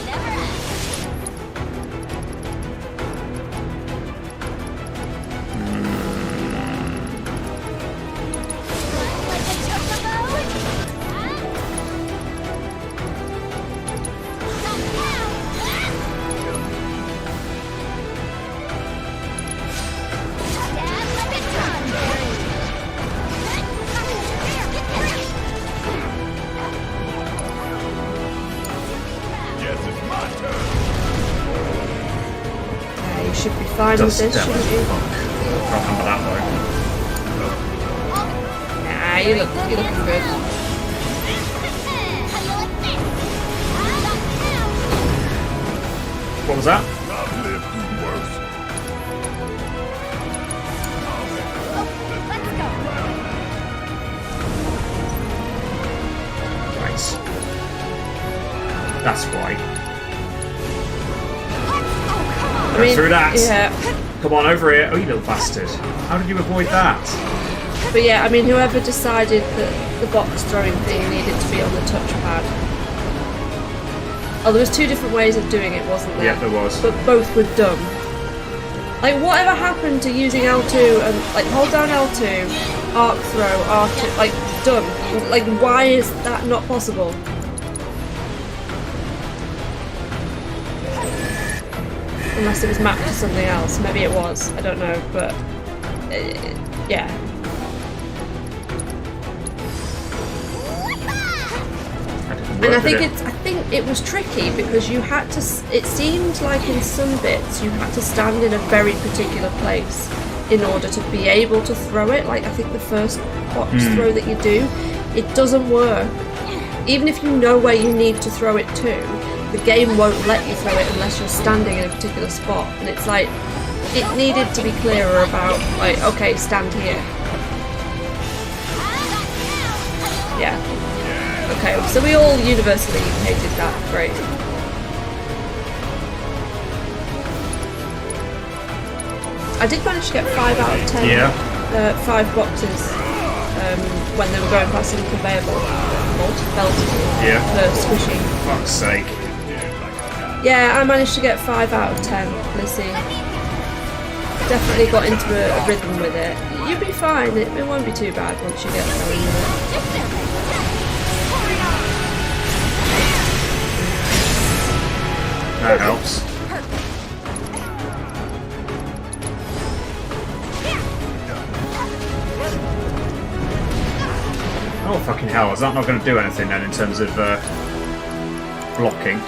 Fine with this, shouldn't you? Can't remember that though. Nah, you're looking good. What was that? Right. That's why. I mean, through that. Yeah. Come on, over here. Oh, you little bastard. How did you avoid that? But yeah, I mean, whoever decided that the box throwing thing needed to be on the touchpad. Oh, there was 2 different ways of doing it, wasn't there? Yeah, there was. But both were dumb. Like, whatever happened to using L2 and, like, hold down L2, arc throw, R2, like, dumb. Like, why is that not possible? Unless it was mapped to something else. Maybe it was. I don't know, but... yeah. work. And I think did I think it was tricky because you had to. It seemed like in some bits you had to stand in a very particular place in order to be able to throw it. Like I think the first box throw that you do, it doesn't work. Even if you know where you need to throw it to, the game won't let you throw it unless you're standing in a particular spot. And it's like it needed to be clearer about like, okay, stand here. Yeah. Okay, so we all universally hated that. Great. I did manage to get 5 out of 10. Yeah. 5 boxes when they were going past the conveyor belt. Yeah. For squishing. Fuck's sake. Yeah, I managed to get 5 out of 10. Lizzie. Definitely got into a rhythm with it. You'll be fine. It won't be too bad once you get going with it. That helps. Oh fucking hell, is that not going to do anything then in terms of blocking?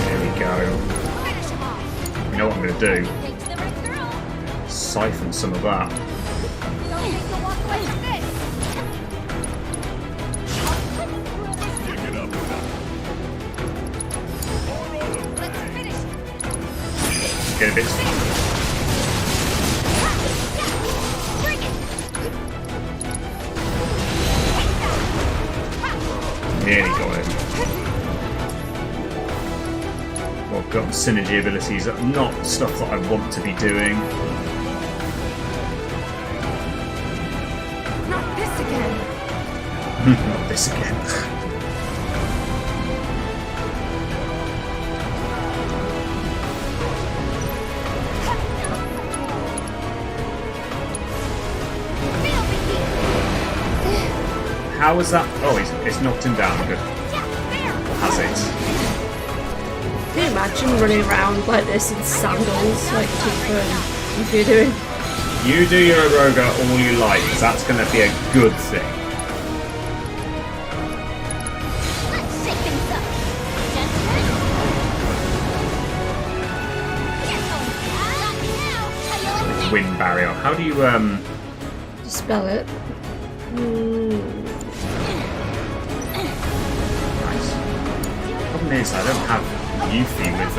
There we go. You know what I'm going to do? Siphon some of that. Get a bit. Nearly got it. Well, I've got synergy abilities that are not stuff that I want to be doing. Not this again. Not this again. How was that? Oh, it's knocked him down. Good. Has it? Can you imagine running around like this in sandals, like if you're doing? You do your Aroga all you like, because that's going to be a good thing. Wind barrier. How do you dispel it? Nice. Problem is, I don't have Yuffie with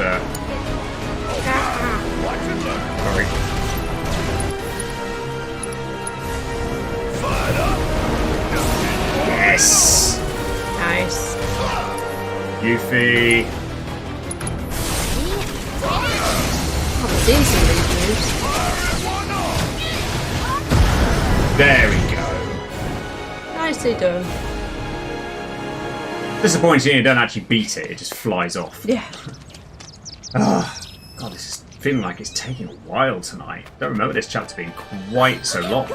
sorry. Yes. Nice. Yuffie. I've seen some of these moves. There we go. Nicely done. Disappointing you don't actually beat it, it just flies off. Yeah. Oh, God, this is feeling like it's taking a while tonight. I don't remember this chapter being quite so long.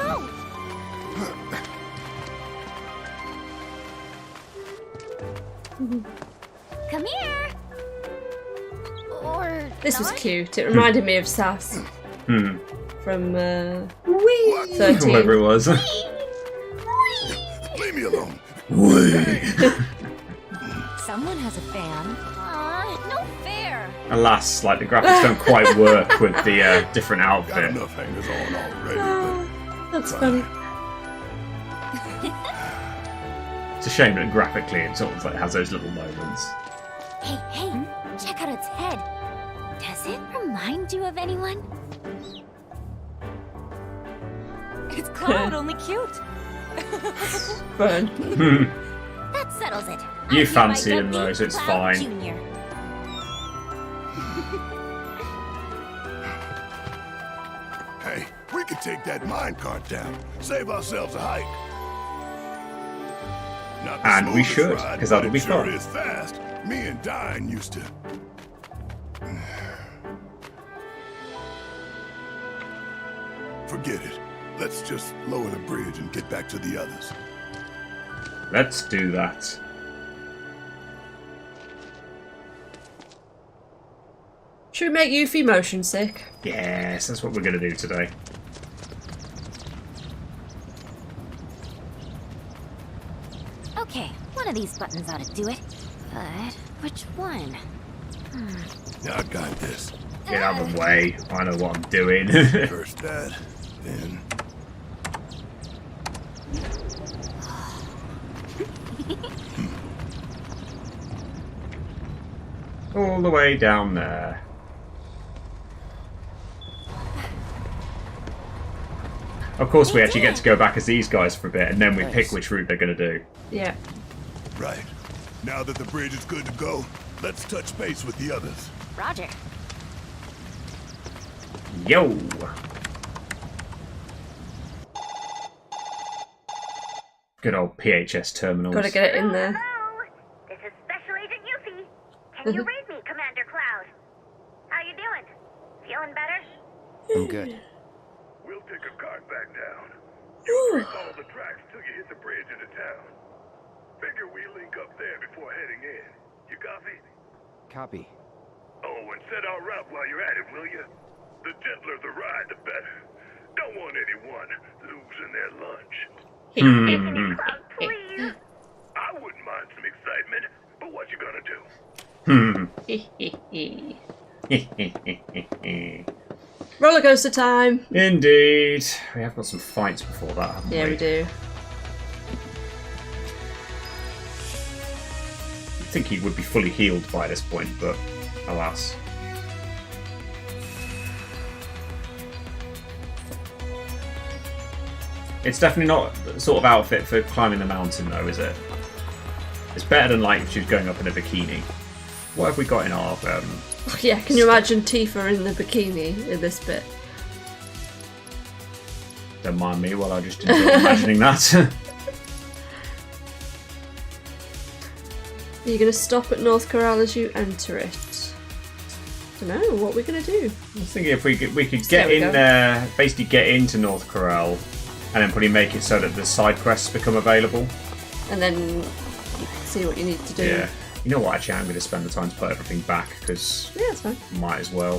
Come here. Or This was not. cute. It reminded me of Sass from 13. Whoever it was. Leave me alone. Someone has a fan. No fair. Alas, like the graphics don't quite work with the different Got outfit. enough hangers on already. That's funny. It's a shame that graphically it sort of like has those little moments. Hey, check out its head. Does it remind you of anyone? It's Cloud, only cute. Fun. That settles it. You I'm fancy hereby him dubbed though, so it's Cloud fine. Jr. Hey, we could take that minecart down. Save ourselves a hike. Not the And we smoothest should, ride, 'cause but that'll be it sure fun. is fast. Me and Dine used to. Forget it. Let's just lower the bridge and get back to the others. Let's do that. Should we make Yuffie motion sick? Yes, that's what we're going to do today. Okay, one of these buttons ought to do it. But which one? I got this. Get out of the way. I know what I'm doing. First that, then... All the way down there. Of course, we actually get to go back as these guys for a bit, and then we pick which route they're going to do. Yeah. Right. Now that the bridge is good to go, let's touch base with the others. Roger. Yo! Good old PHS terminals. Gotta get it in there. Hello, this is Special Agent Yuffie. Can you read me, Commander Cloud? How you doing? Feeling better? I'm good. We'll take a cart back down. You follow the tracks till you hit the bridge into town. Figure we link up there before heading in. You copy? Copy. Oh, and set our route while you're at it, will you? The gentler the ride, the better. Don't want anyone losing their lunch. Cloud, please. I wouldn't mind some excitement, but what you gonna do? Roller coaster time. Indeed. We have got some fights before that, haven't we? Yeah, we do. You'd think he would be fully healed by this point, but alas. It's definitely not the sort of outfit for climbing the mountain, though, is it? It's better than like if she was going up in a bikini. What have we got in our... Yeah, can you imagine Tifa in the bikini in this bit? Don't mind me while I just enjoy imagining that. Are you going to stop at North Corel as you enter it? I don't know, what are we going to do? I was thinking if we could get in there, basically get into North Corel, and then probably make it so that the side quests become available. And then you can see what you need to do. Yeah. You know what, actually, I'm going to spend the time to put everything back, because yeah, that's fine. Might as well.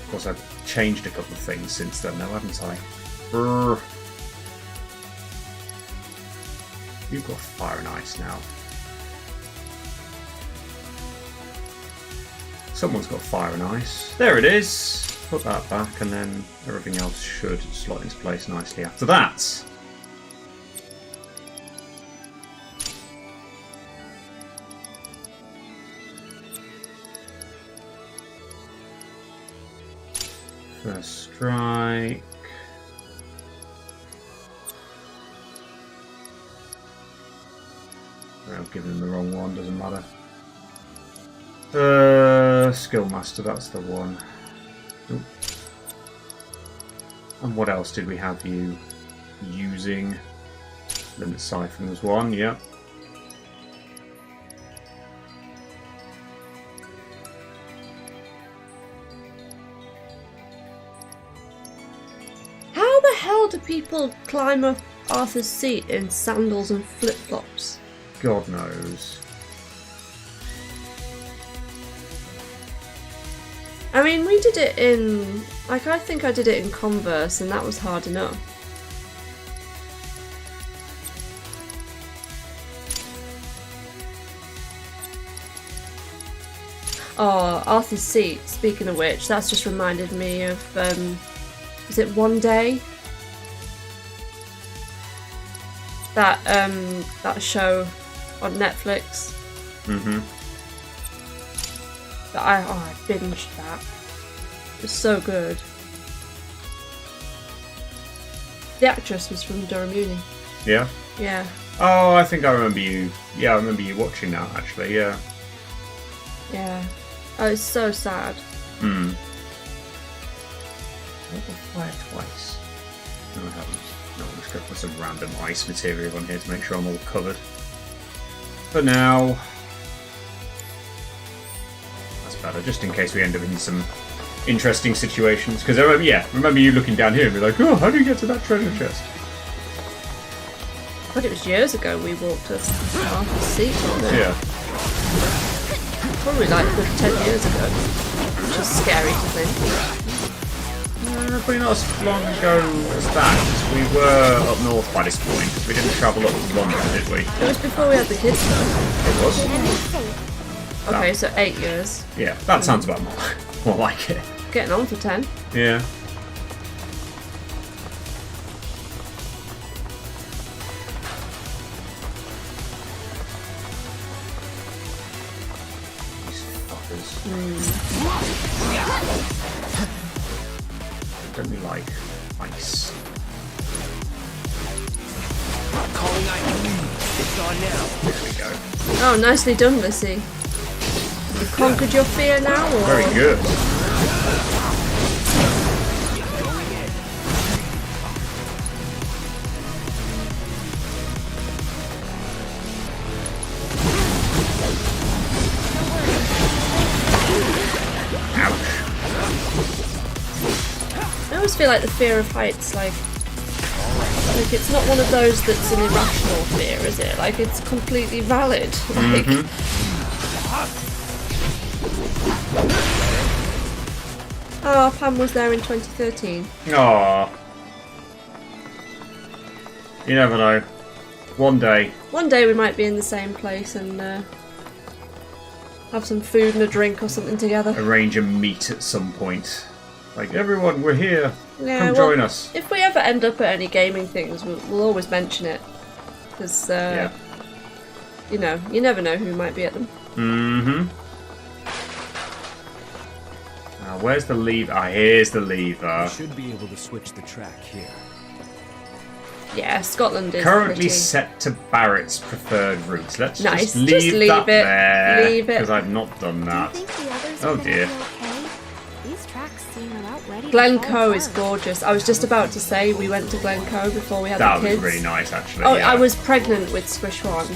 Of course, I've changed a couple of things since then, though, haven't I? Brr. You've got fire and ice now. Someone's got fire and ice. There it is! Put that back, and then everything else should slot into place nicely after that. First strike. Well, giving him the wrong one, doesn't matter. Skillmaster, that's the one. Oop. And what else did we have you using? Limit Siphon was one, yep. How the hell do people climb up Arthur's seat in sandals and flip-flops? God knows. I mean, we did it in... Like, I think I did it in Converse, and that was hard enough. Oh, Arthur's seat, speaking of which, that's just reminded me of, is it One Day? That show on Netflix. Mm-hmm. That I binged that. It was so good. The actress was from Doramuni. Yeah? Yeah. Oh, I think I remember you. Yeah, I remember you watching that, actually, yeah. Yeah. Oh, it's so sad. Hmm. I've got fire twice. No, I haven't. No, I'm just going to put some random ice material on here to make sure I'm all covered. For now. That's better, just in case we end up in some interesting situations. Because, remember you looking down here and be like, oh, how do you get to that treasure chest? God, it was years ago we walked a half a seat, wasn't it? Yeah. Probably like a good 10 years ago, which is scary to think. Probably not as long ago as that. We were up north by this point. We didn't travel up to London, did we? It was before we had the kids, though. It was. Okay, so 8 years. Yeah, that sounds about more like it. Getting on for 10. Yeah. These fuckers. Don't we like ice? Calling ice. It's on now. There we go. Oh, nicely done, Lissy. You conquered your fear now, or? Very good. I always feel like the fear of heights, like it's not one of those that's an irrational fear, is it? Like, it's completely valid. Like, oh, Pam was there in 2013. Aww. You never know. One day. One day we might be in the same place and have some food and a drink or something together. Arrange a meet at some point. Like, everyone, we're here. Yeah, Come well, join us. If we ever end up at any gaming things, we'll always mention it. Because, you know, you never know who might be at them. Mm-hmm. Where's the lever? Ah, here's the lever. You should be able to switch the track here. Yeah, Scotland is currently pretty... set to Barrett's preferred route. Let's nice. just leave that it. there. Leave it. Because I've not done that. Oh dear. These tracks seem about ready. Glencoe is gorgeous. I was just about to say we went to Glencoe before we had That the kids. was really nice, actually. Oh, yeah. I was pregnant with Squishwan.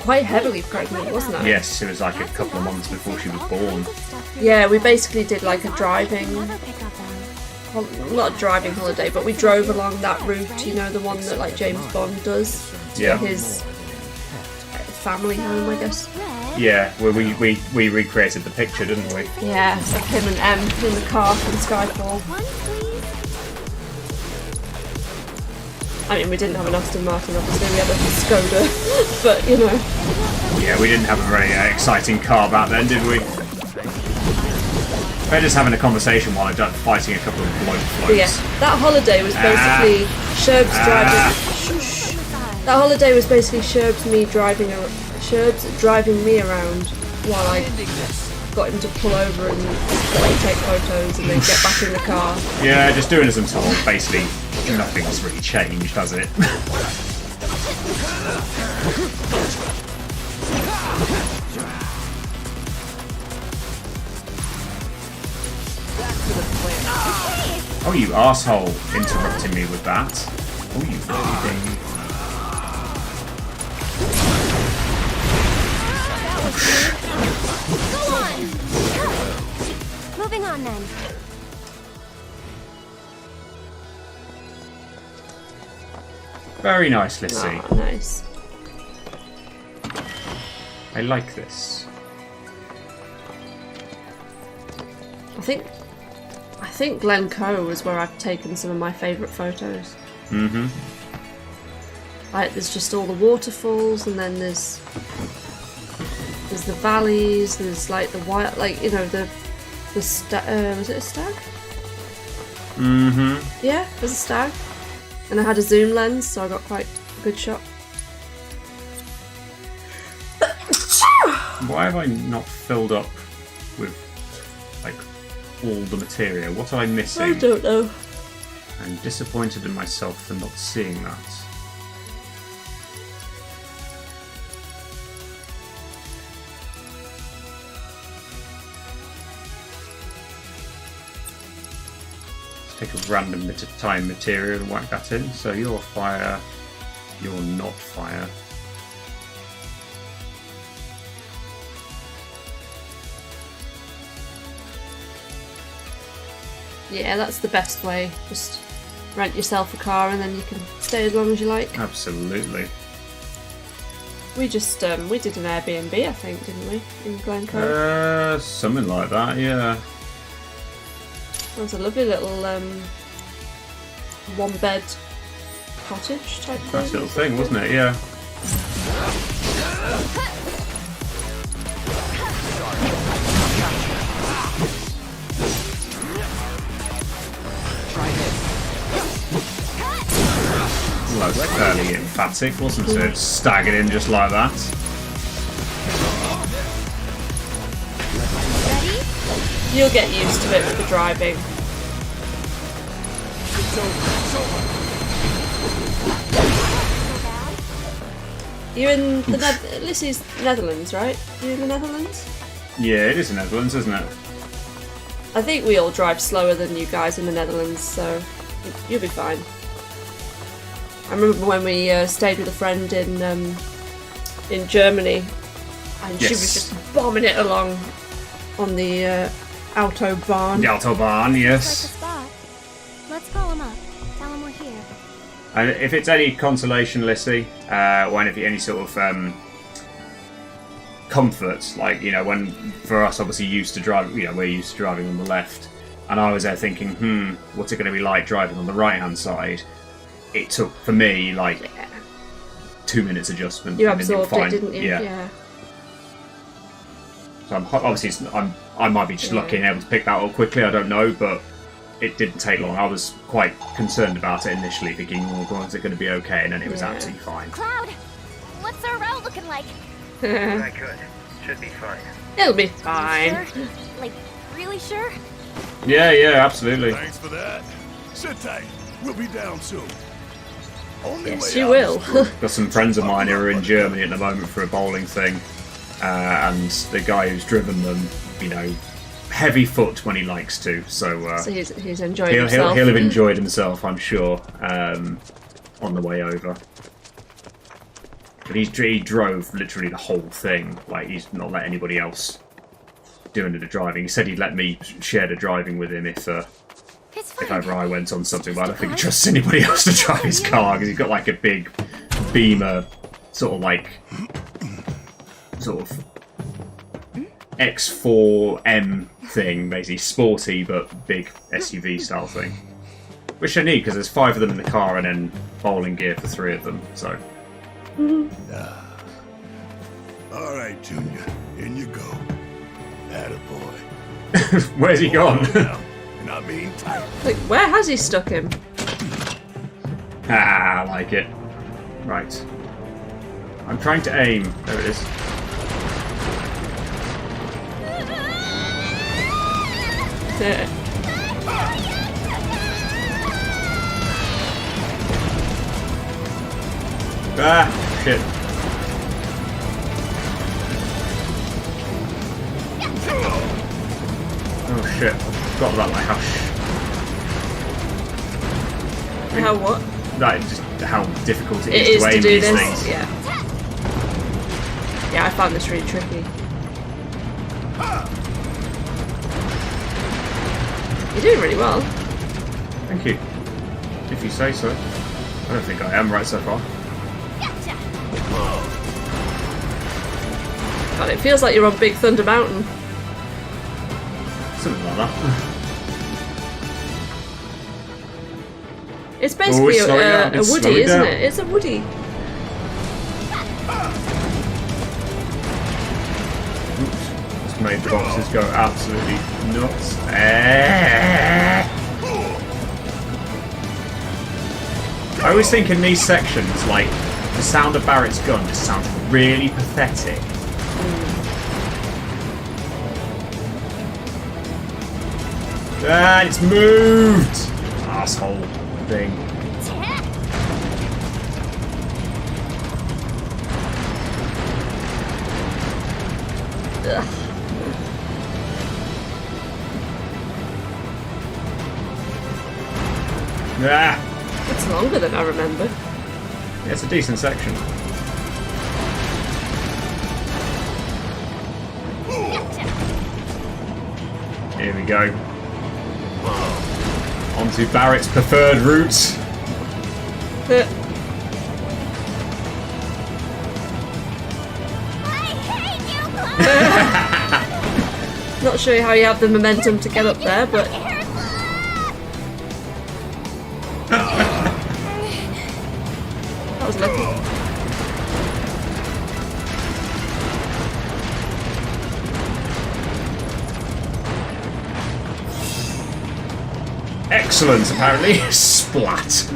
Quite heavily pregnant, wasn't I? Yes, it was like a couple of months before she was born. Yeah, we basically did like a driving... not a driving holiday, but we drove along that route, you know, the one that like James Bond does to his family home, I guess. Yeah, well, we recreated the picture, didn't we? Yeah, of him and M in the car from Skyfall. I mean, we didn't have an Aston Martin, obviously, we had a Skoda, but you know. Yeah, we didn't have a very exciting car back then, did we? We're just having a conversation while I'm fighting a couple of bloke floats. But yeah, that holiday was basically Sherbs driving. Shush. That holiday was basically Sherbs driving me around while I got him to pull over and take photos and then get back in the car. Yeah, just doing as I'm told. Basically, nothing's really changed, has it? Oh, you arsehole, interrupting me with that. Oh, you bloody thing. Go on! Moving on then. Very nice, Lissy. Oh, nice. I like this. I think Glencoe is where I've taken some of my favourite photos. Mm-hmm. Like, there's just all the waterfalls, and then there's the valleys. There's like the white, like, you know, the was it a stag? Mm-hmm. Yeah, there's a stag, and I had a zoom lens, so I got quite a good shot. Why have I not filled up with like all the material? What am I missing? I don't know. I'm disappointed in myself for not seeing that. Let's take a random bit of time material and whack that in. So you're fire, you're not fire. Yeah, that's the best way. Just rent yourself a car and then you can stay as long as you like. Absolutely. We just we did an Airbnb, I think, didn't we, in Glencoe? Something like that, yeah. It was a lovely little one-bed cottage type thing. Nice little thing, wasn't it? Yeah. Well, that was fairly emphatic, wasn't it? Staggered in just like that. You'll get used to it with the driving. You're in the Lissy's Netherlands, right? You're in the Netherlands? Yeah, it is the Netherlands, isn't it? I think we all drive slower than you guys in the Netherlands, so you'll be fine. I remember when we stayed with a friend in Germany, and she was just bombing it along on the Autobahn. The Autobahn, yes. Spot. Let's call him up. Tell him we're here. And if it's any consolation, Lissy, or any sort of comfort, like, you know, when for us obviously used to drive, you know, we're used to driving on the left, and I was there thinking, what's it going to be like driving on the right hand side? It took for me like 2 minutes adjustment. You absorbed it, didn't you? Yeah. So I might be just lucky and able to pick that up quickly. I don't know, but it didn't take long. I was quite concerned about it initially, thinking, "Oh God, is it going to be okay?" And then it was absolutely fine. Cloud, what's our route looking like? I could. Should be fine. It'll be fine. Sure? Like, really sure? Yeah, absolutely. Thanks for that. Sit tight. We'll be down soon. Yes, you will. Got some friends of mine who are in Germany at the moment for a bowling thing, and the guy who's driven them, you know, heavy foot when he likes to. So he's enjoyed himself. He'll have enjoyed himself, I'm sure, on the way over. But he drove literally the whole thing. Like, he's not let anybody else do any of the driving. He said he'd let me share the driving with him if ever I went on something, but I don't think he trusts anybody else to drive his car, because he's got like a big Beamer, sort of X4M thing, basically sporty but big SUV style thing. Which I need, because there's 5 of them in the car and then bowling gear for 3 of them, so. Alright, Junior, in you go. Attaboy. Where's he gone? And I mean tight. Like, where has he stuck him? I like it. Right. I'm trying to aim. There it is. Shit. Oh shit. Forgot about my hush. How what? That is just how difficult it is to aim these things. Yeah. Yeah, I found this really tricky. You're doing really well. Thank you. If you say so. I don't think I am right so far. God, it feels like you're on Big Thunder Mountain. Something like that. It's basically a woody, isn't it? It's a woody. Oops. Just made the boxes go absolutely nuts. I always think in these sections, like, the sound of Barrett's gun just sounds really pathetic. It's moved! Asshole thing. Ugh. It's longer than I remember. Yeah, it's a decent section. Here we go. Onto Barrett's preferred route. Not sure how you have the momentum to get up there, but that was lucky. Excellent, apparently. Splat.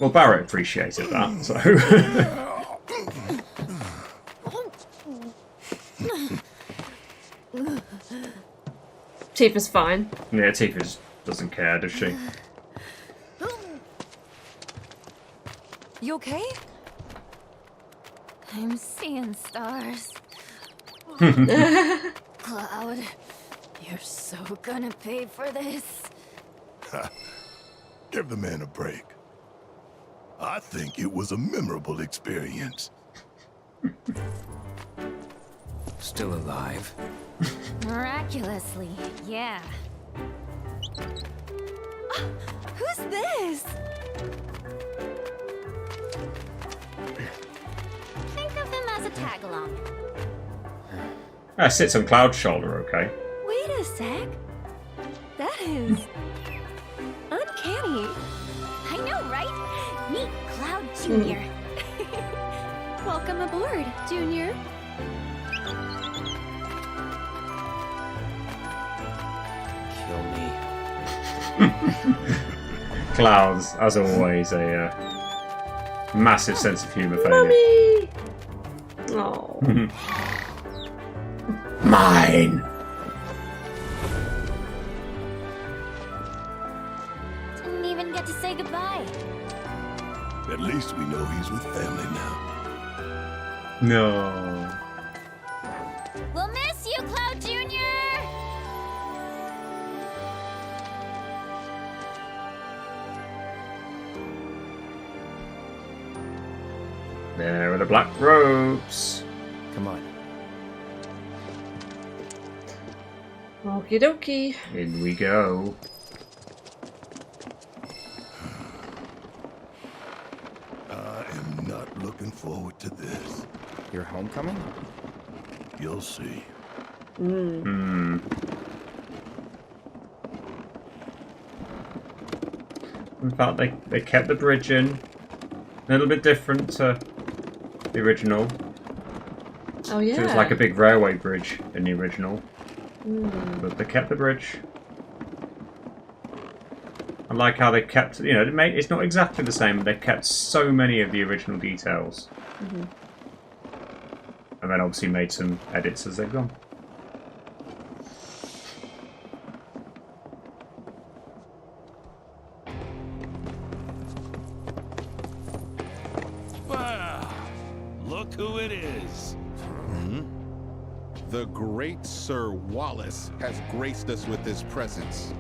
Well, Barrett appreciated that, so. Tifa's fine. Yeah, Tifa just doesn't care, does she? You okay? I'm seeing stars. Cloud, you're so gonna pay for this. Give the man a break. I think it was a memorable experience. Still alive? Miraculously, yeah. Who's this? Think of him as a tag-along. Sits on Cloud's shoulder, okay. Wait a sec. That is uncanny. I know, right? Meet Cloud Jr. Welcome aboard, Junior. Kill me. Cloud's, as always, a massive sense of humour for you. Oh. Mine. Didn't even get to say goodbye. At least we know he's with family now. No. We'll miss you, Cloud Jr. There are the black ropes. Come on. Okie dokie. In we go. I am not looking forward to this. Your homecoming? You'll see. In fact, they kept the bridge in. A little bit different to the original. Oh yeah. So it was like a big railway bridge in the original. But they kept the bridge. I like how they kept, you know, it's not exactly the same, but they kept so many of the original details. And then obviously made some edits as they've gone. Wow! Look who it is. The great Sir Wallace has graced us with his presence.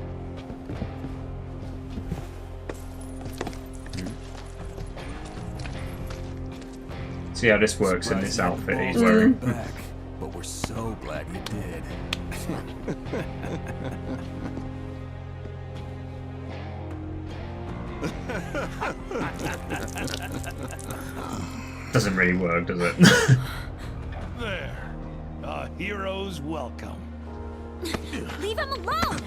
See how this works in this outfit he's wearing. Back, but we're so glad you did. Doesn't really work, does it? There. A hero's welcome. Leave him alone!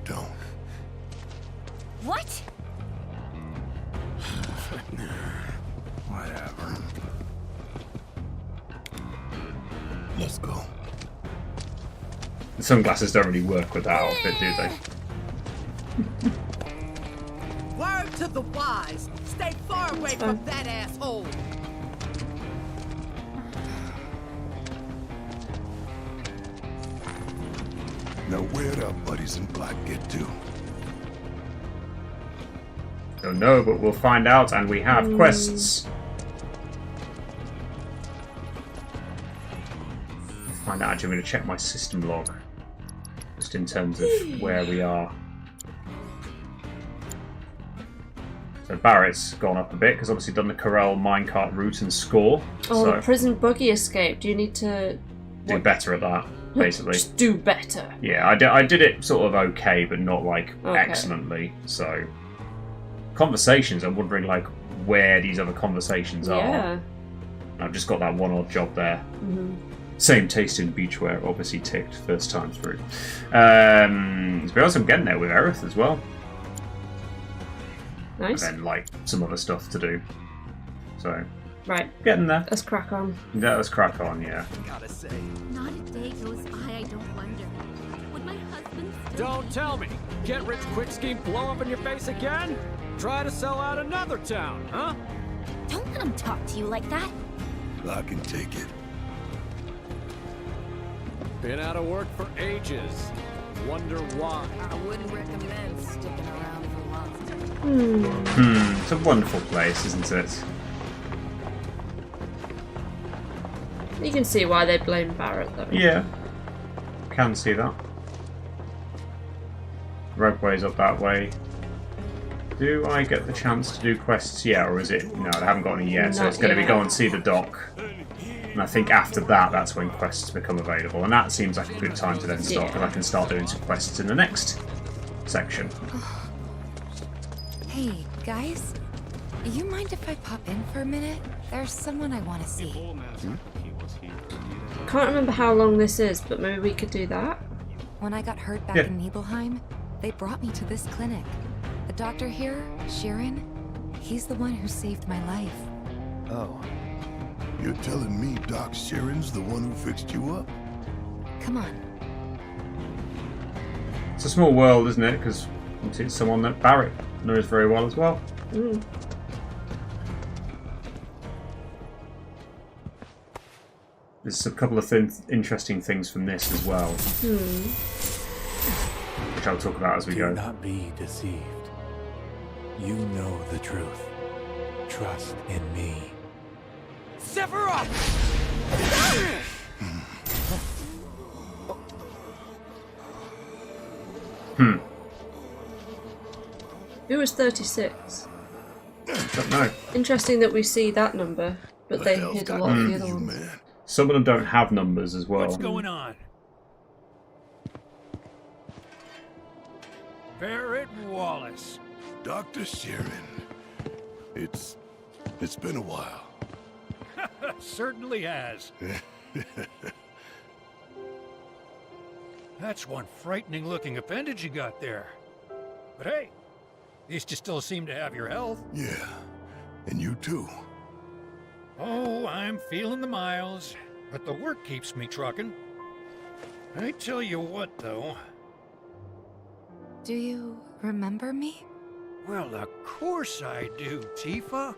Don't. What? Whatever. Let's go. The sunglasses don't really work with that outfit, do they? Word to the wise. Stay far away from that asshole. Now where'd our buddies in black get to? Don't know, but we'll find out, and we have quests. Find out. Actually, I'm going to check my system log, just in terms of where we are. So Barrett's gone up a bit because obviously done the Corel minecart route and score. Oh, so the prison buggy escape. Do you need to do better at that, basically? Just do better. Yeah, I did it sort of okay, but not like excellently. So conversations, I'm wondering like where these other conversations are. I've just got that one odd job there. Same taste in beachwear, obviously ticked first time through. To be honest, I'm getting there with Aerith as well. Nice. And then like some other stuff to do. So right, getting there. Let's crack on. Yeah, let's crack on. Yeah. Gotta say. Not a day goes by I don't wonder. Would my husband still Don't tell me. Get rich quick scheme blow up in your face again? Try to sell out another town, huh? Don't let him talk to you like that. I can take it. Been out of work for ages. Wonder why. I wouldn't recommend sticking around for long. It's a wonderful place, isn't it? You can see why they blame Barrett, though. Yeah. Can see that. Roadway's up that way. Do I get the chance to do quests yet, or is it... No, I haven't got any yet, so it's going to be go and see the dock. And I think after that, that's when quests become available. And that seems like a good time to then start, because I can start doing some quests in the next section. Hey, guys. You mind if I pop in for a minute? There's someone I want to see. Can't remember how long this is, but maybe we could do that. When I got hurt back in Nibelheim, they brought me to this clinic. The doctor here, Sharon, he's the one who saved my life. Oh. You're telling me Doc Sharon's the one who fixed you up? Come on. It's a small world, isn't it? Because it's someone that Barrett knows very well as well. There's a couple of interesting things from this as well, which I'll talk about as we go. Do not be deceived. You know the truth. Trust in me. Sephiroth! Who was 36? Don't know. Interesting that we see that number, but they hid a lot of the other ones. Some of them don't have numbers as well. What's going on? Barrett Wallace. Dr. Sharon. It's been a while. Certainly has. That's one frightening looking appendage you got there. But hey, at least you still seem to have your health. Yeah, and you too. Oh, I'm feeling the miles, but the work keeps me trucking. I tell you what, though. Do you remember me? Well, of course I do, Tifa.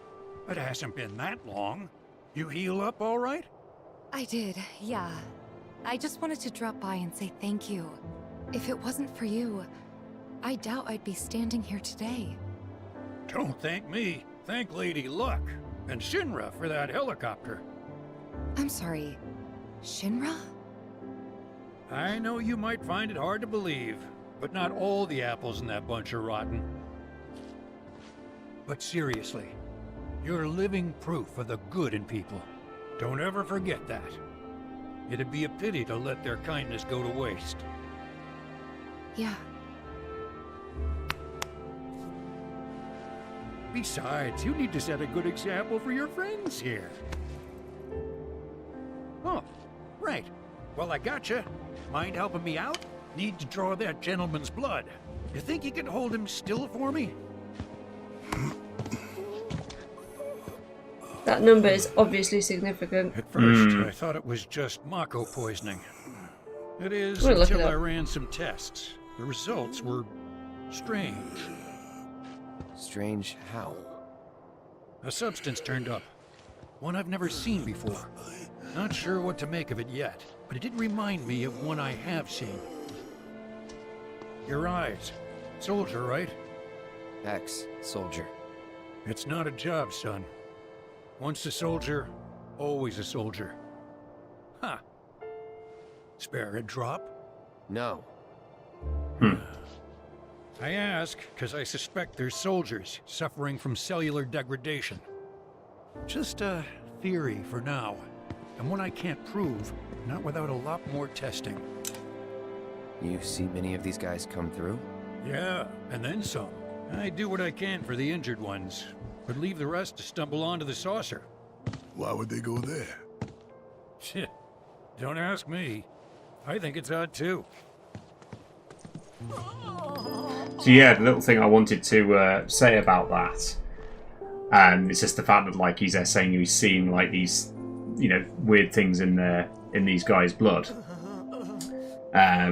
It hasn't been that long. You heal up all right? I did, yeah. I just wanted to drop by and say thank you. If it wasn't for you, I doubt I'd be standing here today. Don't thank me. Thank Lady Luck and Shinra for that helicopter. I'm sorry, Shinra? I know you might find it hard to believe, but not all the apples in that bunch are rotten. But seriously, you're living proof of the good in people. Don't ever forget that. It'd be a pity to let their kindness go to waste. Yeah. Besides, you need to set a good example for your friends here. Oh, right. Well, I gotcha. Mind helping me out? Need to draw that gentleman's blood. You think you can hold him still for me? That number is obviously significant. At first, I thought it was just Mako poisoning. It is until I ran some tests. The results were strange. Strange how? A substance turned up. One I've never seen before. Not sure what to make of it yet, but it did remind me of one I have seen. Your eyes. Soldier, right? Soldier. It's not a job, son. Once a soldier, always a soldier. Ha! Spare a drop? No. I ask because I suspect there's soldiers suffering from cellular degradation. Just a theory for now, and one I can't prove, not without a lot more testing. You see many of these guys come through? Yeah, and then some. I do what I can for the injured ones, but leave the rest to stumble onto the saucer. Why would they go there? Shit, don't ask me. I think it's odd too. So yeah, the little thing I wanted to say about that, it's just the fact that like he's there saying he's seen like these, you know, weird things in these guys' blood.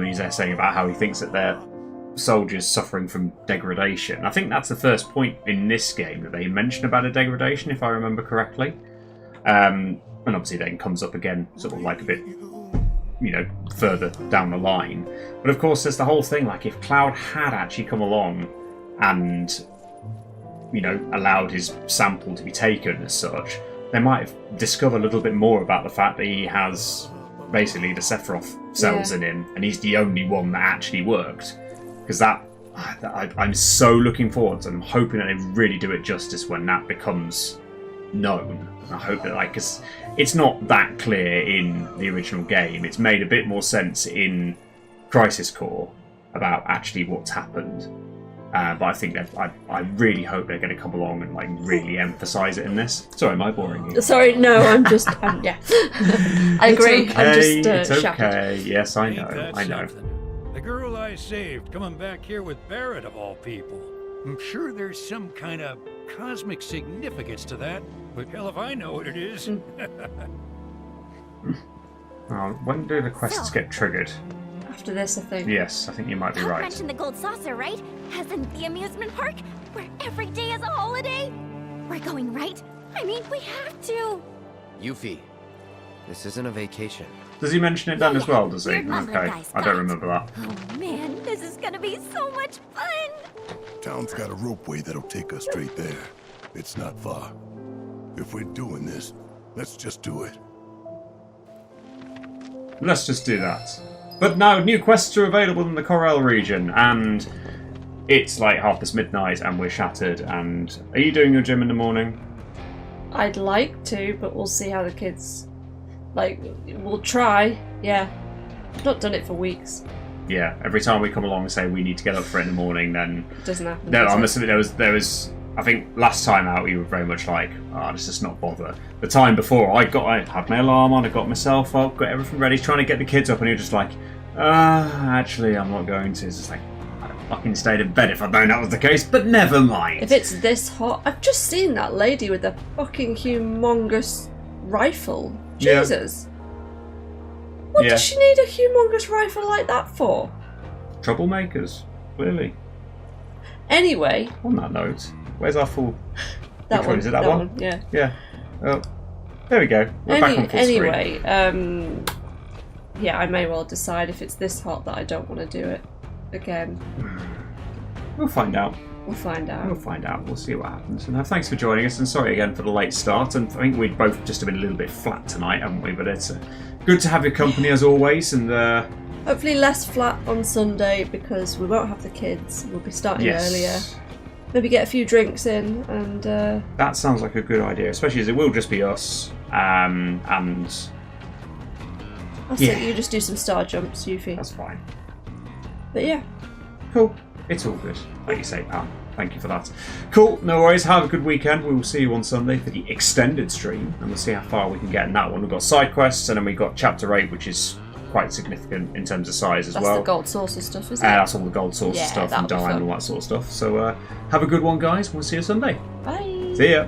He's there saying about how he thinks that they're soldiers suffering from degradation. I think that's the first point in this game that they mention about a degradation, if I remember correctly. And obviously then comes up again, sort of like a bit, you know, further down the line. But of course, there's the whole thing, like if Cloud had actually come along and, you know, allowed his sample to be taken as such, they might have discovered a little bit more about the fact that he has basically the Sephiroth cells in him, and he's the only one that actually worked. Because I'm so looking forward to it. I'm hoping that they really do it justice when that becomes known. I hope that, like, because it's not that clear in the original game. It's made a bit more sense in Crisis Core about actually what's happened. But I think that I really hope they're going to come along and like really emphasise it in this. Sorry, am I boring you? Sorry, no, I'm just, yeah. I agree. It's okay. I'm just It's shattered. okay. Yes, I know. Ain't that I know. something? The girl I saved coming back here with Barrett of all people. I'm sure there's some kind of cosmic significance to that, but hell if I know what it is. When do the quests get triggered? After this, I think. Yes, I think you might be You right. mentioned the gold saucer, right? As in the amusement park, where every day is a holiday? We're going, right? I mean, we have to. Yuffie, this isn't a vacation. Does he mention it then as well, does he? We're mumbler Okay, guys, I don't remember that. Oh man, this is gonna be so much fun! Town's got a ropeway that'll take us straight there. It's not far. If we're doing this, let's just do it. Let's just do that. But now, new quests are available in the Corel region, and it's like midnight, and we're shattered. And are you doing your gym in the morning? I'd like to, but we'll see how the kids... Like, we'll try, yeah. I've not done it for weeks. Yeah, every time we come along and say we need to get up for it in the morning, then... It doesn't happen. No, I must admit, there was... I think last time out we were very much like, let's just not bother. The time before, I had my alarm on, I got myself up, got everything ready, trying to get the kids up, and you're just like, actually, I'm not going to. It's just like, I'd have fucking stayed in bed if I'd known that was the case, but never mind. If it's this hot... I've just seen that lady with the fucking humongous rifle. Jesus. What does she need a humongous rifle like that for? Troublemakers, clearly. Anyway. On that note, where's our full... That one. Is it that one? Yeah. Yeah. Oh, there we go. We're back on full anyway, screen. yeah, I may well decide if it's this hot that I don't want to do it again. We'll find out. We'll find out. We'll find out. We'll see what happens. And thanks for joining us, and sorry again for the late start. And I think we've both just been a little bit flat tonight, haven't we? But it's good to have your company as always. And hopefully less flat on Sunday because we won't have the kids. We'll be starting earlier. Maybe get a few drinks in, and that sounds like a good idea, especially as it will just be us. And I'll say you just do some star jumps, Yuffie. That's fine. But yeah, cool. It's all good, like you say, Pam. Thank you for that. Cool, no worries. Have a good weekend. We will see you on Sunday for the extended stream, and we'll see how far we can get in that one. We've got side quests, and then we've got Chapter 8, which is quite significant in terms of size as well. That's the gold saucer stuff, isn't it? That's all the gold saucer stuff and dime and all that sort of stuff. So have a good one, guys. We'll see you Sunday. Bye. See ya.